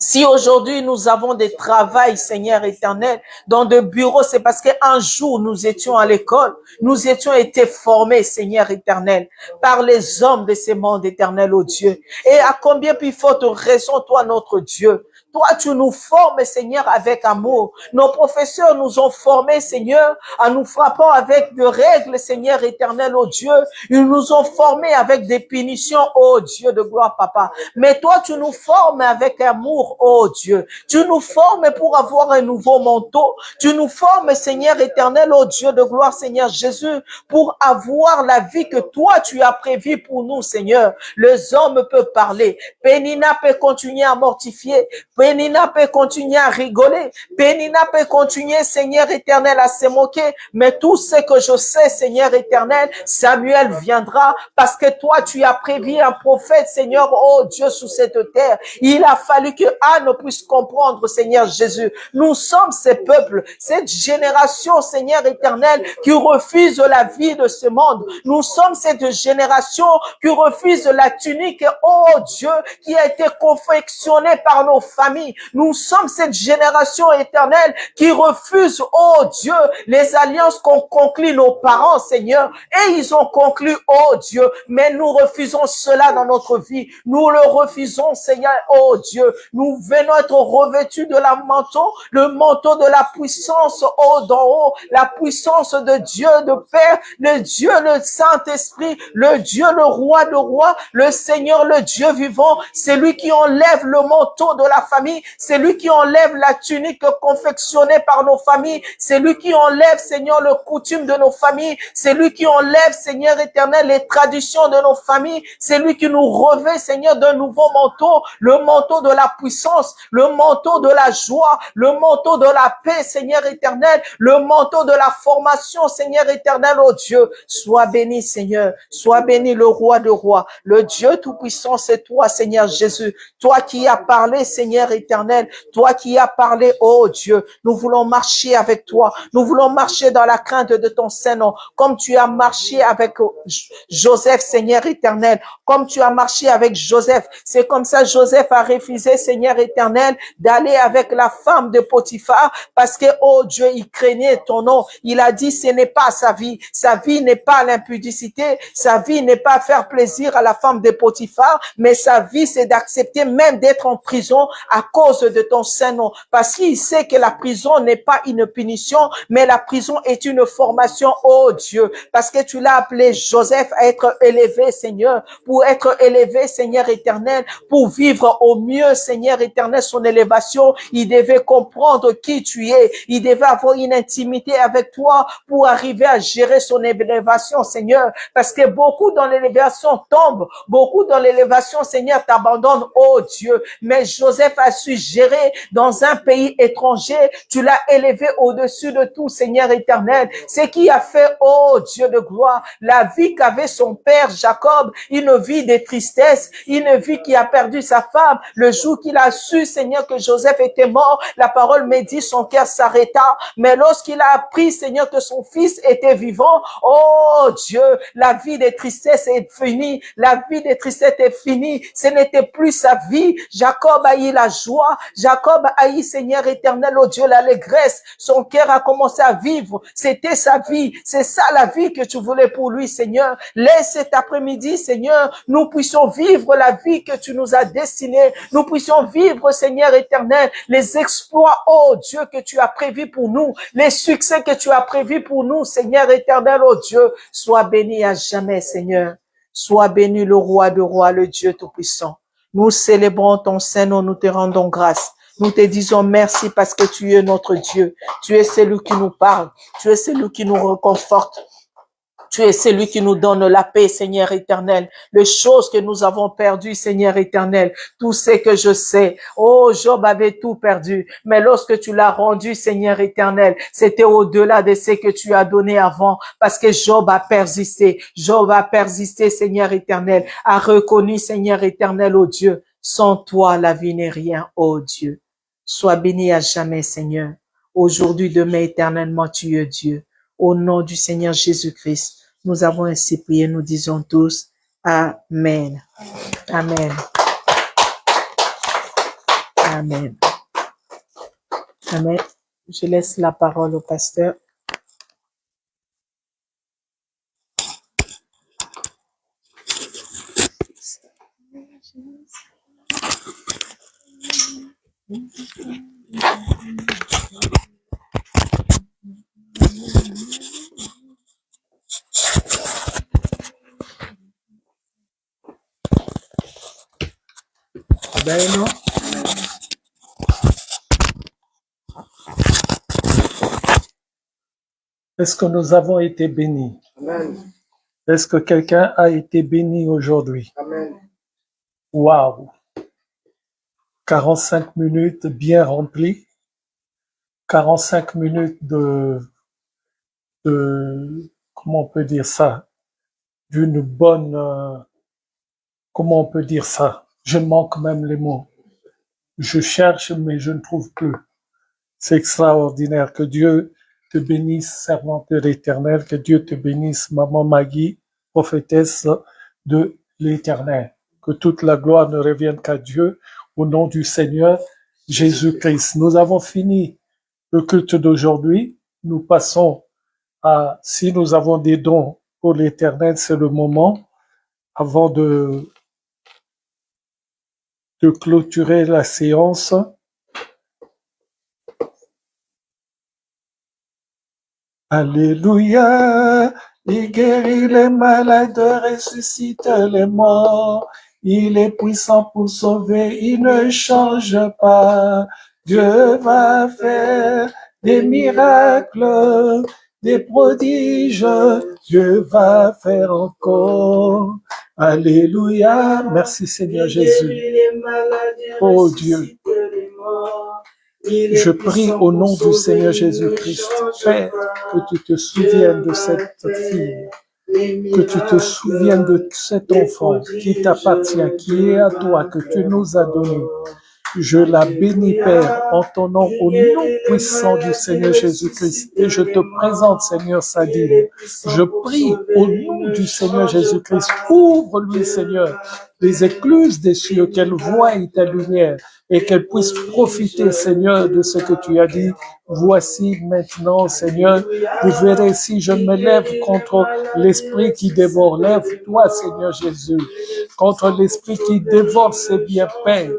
Si aujourd'hui nous avons des travails, Seigneur éternel, dans des bureaux, c'est parce qu'un jour nous étions à l'école, nous étions été formés, Seigneur éternel, par les hommes de ce monde éternel, ô Dieu. Et à combien plus forte raison, toi, notre Dieu, toi, tu nous formes, Seigneur, avec amour. Nos professeurs nous ont formés, Seigneur, en nous frappant avec des règles, Seigneur éternel, ô Dieu. Ils nous ont formés avec des punitions, ô Dieu de gloire, Papa. Mais toi, tu nous formes avec amour, ô Dieu. Tu nous formes pour avoir un nouveau manteau. Tu nous formes, Seigneur éternel, ô Dieu de gloire, Seigneur Jésus, pour avoir la vie que toi, tu as prévue pour nous, Seigneur. Les hommes peuvent parler. Pénina peut continuer à mortifier. Pénina peut continuer à rigoler. Pénina peut continuer, Seigneur éternel, à se moquer. Mais tout ce que je sais, Seigneur éternel, Samuel viendra parce que toi, tu as prévu un prophète, Seigneur, oh Dieu, sous cette terre. Il a fallu que Anne puisse comprendre, Seigneur Jésus. Nous sommes ces peuples, cette génération, Seigneur éternel, qui refuse la vie de ce monde. Nous sommes cette génération qui refuse la tunique, oh Dieu, qui a été confectionnée par nos familles. Nous sommes cette génération éternelle qui refuse, oh Dieu, les alliances qu'ont conclues nos parents, Seigneur. Et ils ont conclu, oh Dieu, mais nous refusons cela dans notre vie. Nous le refusons, Seigneur, oh Dieu. Nous venons être revêtus de la manteau, le manteau de la puissance, oh d'en haut, la puissance de Dieu, de Père, le Dieu, le Saint-Esprit, le Dieu, le Roi de rois, le Seigneur, le Dieu vivant. C'est lui qui enlève le manteau de la famille. C'est lui qui enlève la tunique confectionnée par nos familles. C'est lui qui enlève, Seigneur, le coutume de nos familles. C'est lui qui enlève, Seigneur éternel, les traditions de nos familles. C'est lui qui nous revêt, Seigneur, d'un nouveau manteau, le manteau de la puissance puissance, le manteau de la joie, le manteau de la paix, Seigneur éternel, le manteau de la formation, Seigneur éternel, oh Dieu. Sois béni, Seigneur. Sois béni, le roi de rois, le Dieu tout-puissant, c'est toi, Seigneur Jésus. Toi qui as parlé, Seigneur éternel. Toi qui as parlé, oh Dieu. Nous voulons marcher avec toi. Nous voulons marcher dans la crainte de ton Saint-Nom, comme tu as marché avec Joseph, Seigneur éternel, comme tu as marché avec Joseph. C'est comme ça Joseph a refusé, Seigneur éternel, d'aller avec la femme de Potiphar parce que, oh Dieu, il craignait ton nom. Il a dit, ce n'est pas sa vie. Sa vie n'est pas l'impudicité. Sa vie n'est pas faire plaisir à la femme de Potiphar, mais sa vie, c'est d'accepter même d'être en prison à cause de ton Saint-Nom. Parce qu'il sait que la prison n'est pas une punition, mais la prison est une formation, oh Dieu. Parce que tu l'as appelé Joseph à être élevé, Seigneur, pour être élevé, Seigneur éternel, pour vivre au mieux, Seigneur éternel, son élévation. Il devait comprendre qui tu es. Il devait avoir une intimité avec toi pour arriver à gérer son élévation, Seigneur. Parce que beaucoup dans l'élévation tombent. Beaucoup dans l'élévation, Seigneur, t'abandonnent, oh Dieu. Mais Joseph a su gérer dans un pays étranger. Tu l'as élevé au-dessus de tout, Seigneur éternel. C'est qui a fait, oh Dieu de gloire, la vie qu'avait son père Jacob, une vie de tristesse, une vie qui a perdu sa femme. Le jour qu'il a su, Seigneur, que Joseph était mort, la parole me dit, son cœur s'arrêta. Mais lorsqu'il a appris, Seigneur, que son fils était vivant, oh Dieu, la vie de tristesse est finie. La vie de tristesse est finie. Ce n'était plus sa vie. Jacob a eu la joie. Jacob a eu, Seigneur éternel, oh Dieu, l'allégresse. Son cœur a commencé à vivre. C'était sa vie. C'est ça la vie que tu voulais pour lui, Seigneur. Laisse cet après-midi, Seigneur, nous puissions vivre la vie que tu nous as destinée. Nous puissions vivre, Seigneur éternel, les exploits, oh Dieu, que tu as prévus pour nous. Les succès que tu as prévus pour nous, Seigneur éternel, oh Dieu. Sois béni à jamais, Seigneur. Sois béni le roi de rois, le Dieu tout-puissant. Nous célébrons ton Saint-Nom, nous te rendons grâce. Nous te disons merci parce que tu es notre Dieu. Tu es celui qui nous parle. Tu es celui qui nous réconforte. Tu es celui qui nous donne la paix, Seigneur éternel. Les choses que nous avons perdues, Seigneur éternel. Tout ce que je sais. Oh, Job avait tout perdu. Mais lorsque tu l'as rendu, Seigneur éternel, c'était au-delà de ce que tu as donné avant. Parce que Job a persisté. Job a persisté, Seigneur éternel. A reconnu, Seigneur éternel, oh Dieu. Sans toi, la vie n'est rien, oh Dieu. Sois béni à jamais, Seigneur. Aujourd'hui, demain, éternellement, tu es Dieu. Au nom du Seigneur Jésus-Christ, nous avons ainsi prié, nous disons tous Amen. Amen. Amen. Amen. Je laisse la parole au pasteur. Ben non.
Est-ce que nous avons été bénis?
Amen.
Est-ce que quelqu'un a été béni aujourd'hui?
Amen.
Waouh! 45 minutes bien remplies. 45 minutes de, comment on peut dire ça? D'une bonne, comment on peut dire ça? Je manque même les mots. Je cherche, mais je ne trouve plus. C'est extraordinaire. Que Dieu te bénisse, servante de l'Éternel. Que Dieu te bénisse, maman Maggie, prophétesse de l'Éternel. Que toute la gloire ne revienne qu'à Dieu, au nom du Seigneur Jésus-Christ. Nous avons fini le culte d'aujourd'hui. Nous passons à, si nous avons des dons pour l'Éternel, c'est le moment, avant de clôturer la séance. Alléluia, il guérit les malades, ressuscite les morts. Il est puissant pour sauver, il ne change pas. Dieu va faire des miracles, des prodiges. Dieu va faire encore. Alléluia. Merci Seigneur Jésus. Oh Dieu. Je prie au nom du Seigneur Jésus-Christ, Père, que tu te souviennes de cette fille, que tu te souviennes de cet enfant qui t'appartient, qui est à toi, que tu nous as donné. Je la bénis, Père, en ton nom, au nom puissant du Seigneur Jésus-Christ. Et je te présente, Seigneur, Sadine. Je prie au nom du Seigneur Jésus-Christ. Ouvre-lui, Seigneur, les écluses des cieux, qu'elle voie ta lumière et qu'elle puisse profiter, Seigneur, de ce que tu as dit. Voici maintenant, Seigneur, vous verrez si je me lève contre l'esprit qui dévore. Lève-toi, Seigneur Jésus, contre l'esprit qui dévore ses biens, Père,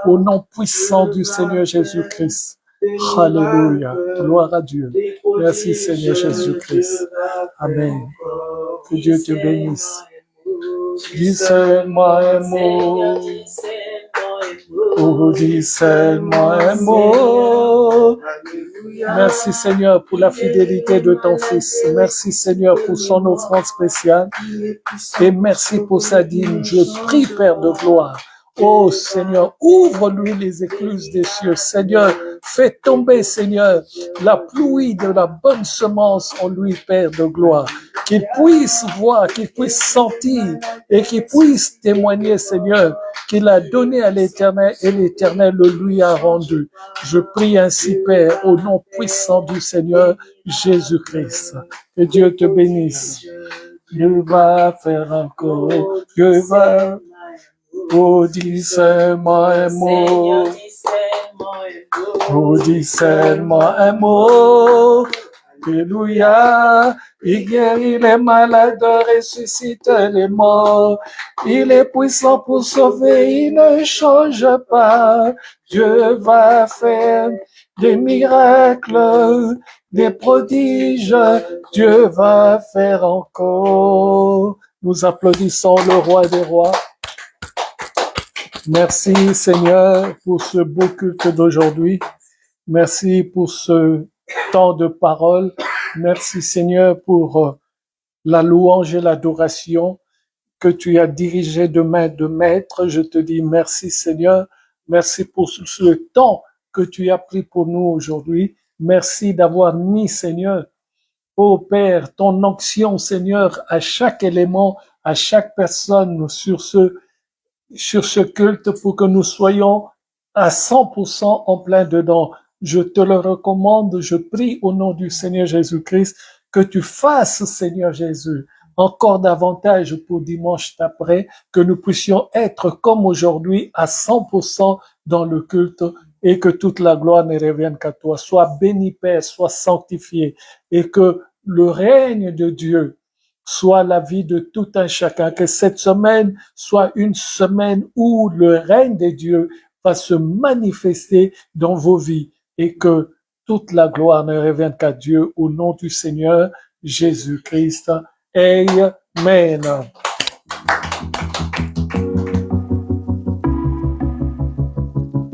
au nom puissant du Seigneur Jésus-Christ. Alléluia. Gloire à Dieu. Merci, Seigneur Jésus-Christ. Amen. Que Dieu te bénisse. Dis seulement un mot. Oh, dis seulement un mot. Merci Seigneur pour la fidélité de ton Fils. Merci Seigneur pour son offrande spéciale. Et merci pour sa dîme. Je prie Père de gloire. Oh Seigneur, ouvre-lui les écluses des cieux. Seigneur, fais tomber Seigneur la pluie de la bonne semence en lui, Père de gloire. Qu'il puisse voir, qu'il puisse sentir et qu'il puisse témoigner Seigneur qu'il a donné à l'Éternel et l'Éternel le lui a rendu. Je prie ainsi Père au nom puissant du Seigneur Jésus-Christ. Que Dieu te bénisse. Dieu va faire encore, Dieu va. Oh, dis seulement un mot. Oh, dis seulement un mot. Alléluia. Il guérit les malades, ressuscite les morts. Il est puissant pour sauver, il ne change pas. Dieu va faire des miracles, des prodiges. Dieu va faire encore. Nous applaudissons le roi des rois. Merci Seigneur pour ce beau culte d'aujourd'hui. Merci pour ce temps de parole. Merci Seigneur pour la louange et l'adoration que tu as dirigé de main de maître. Je te dis merci Seigneur. Merci pour ce temps que tu as pris pour nous aujourd'hui. Merci d'avoir mis Seigneur, ô Père, ton onction Seigneur à chaque élément, à chaque personne sur ce culte pour que nous soyons à 100% en plein dedans. Je te le recommande, je prie au nom du Seigneur Jésus-Christ que tu fasses, Seigneur Jésus, encore davantage pour dimanche d'après, que nous puissions être comme aujourd'hui à 100% dans le culte et que toute la gloire ne revienne qu'à toi. Sois béni, Père, sois sanctifié et que le règne de Dieu soit la vie de tout un chacun, que cette semaine soit une semaine où le règne de Dieu va se manifester dans vos vies et que toute la gloire ne revienne qu'à Dieu au nom du Seigneur Jésus-Christ. Amen.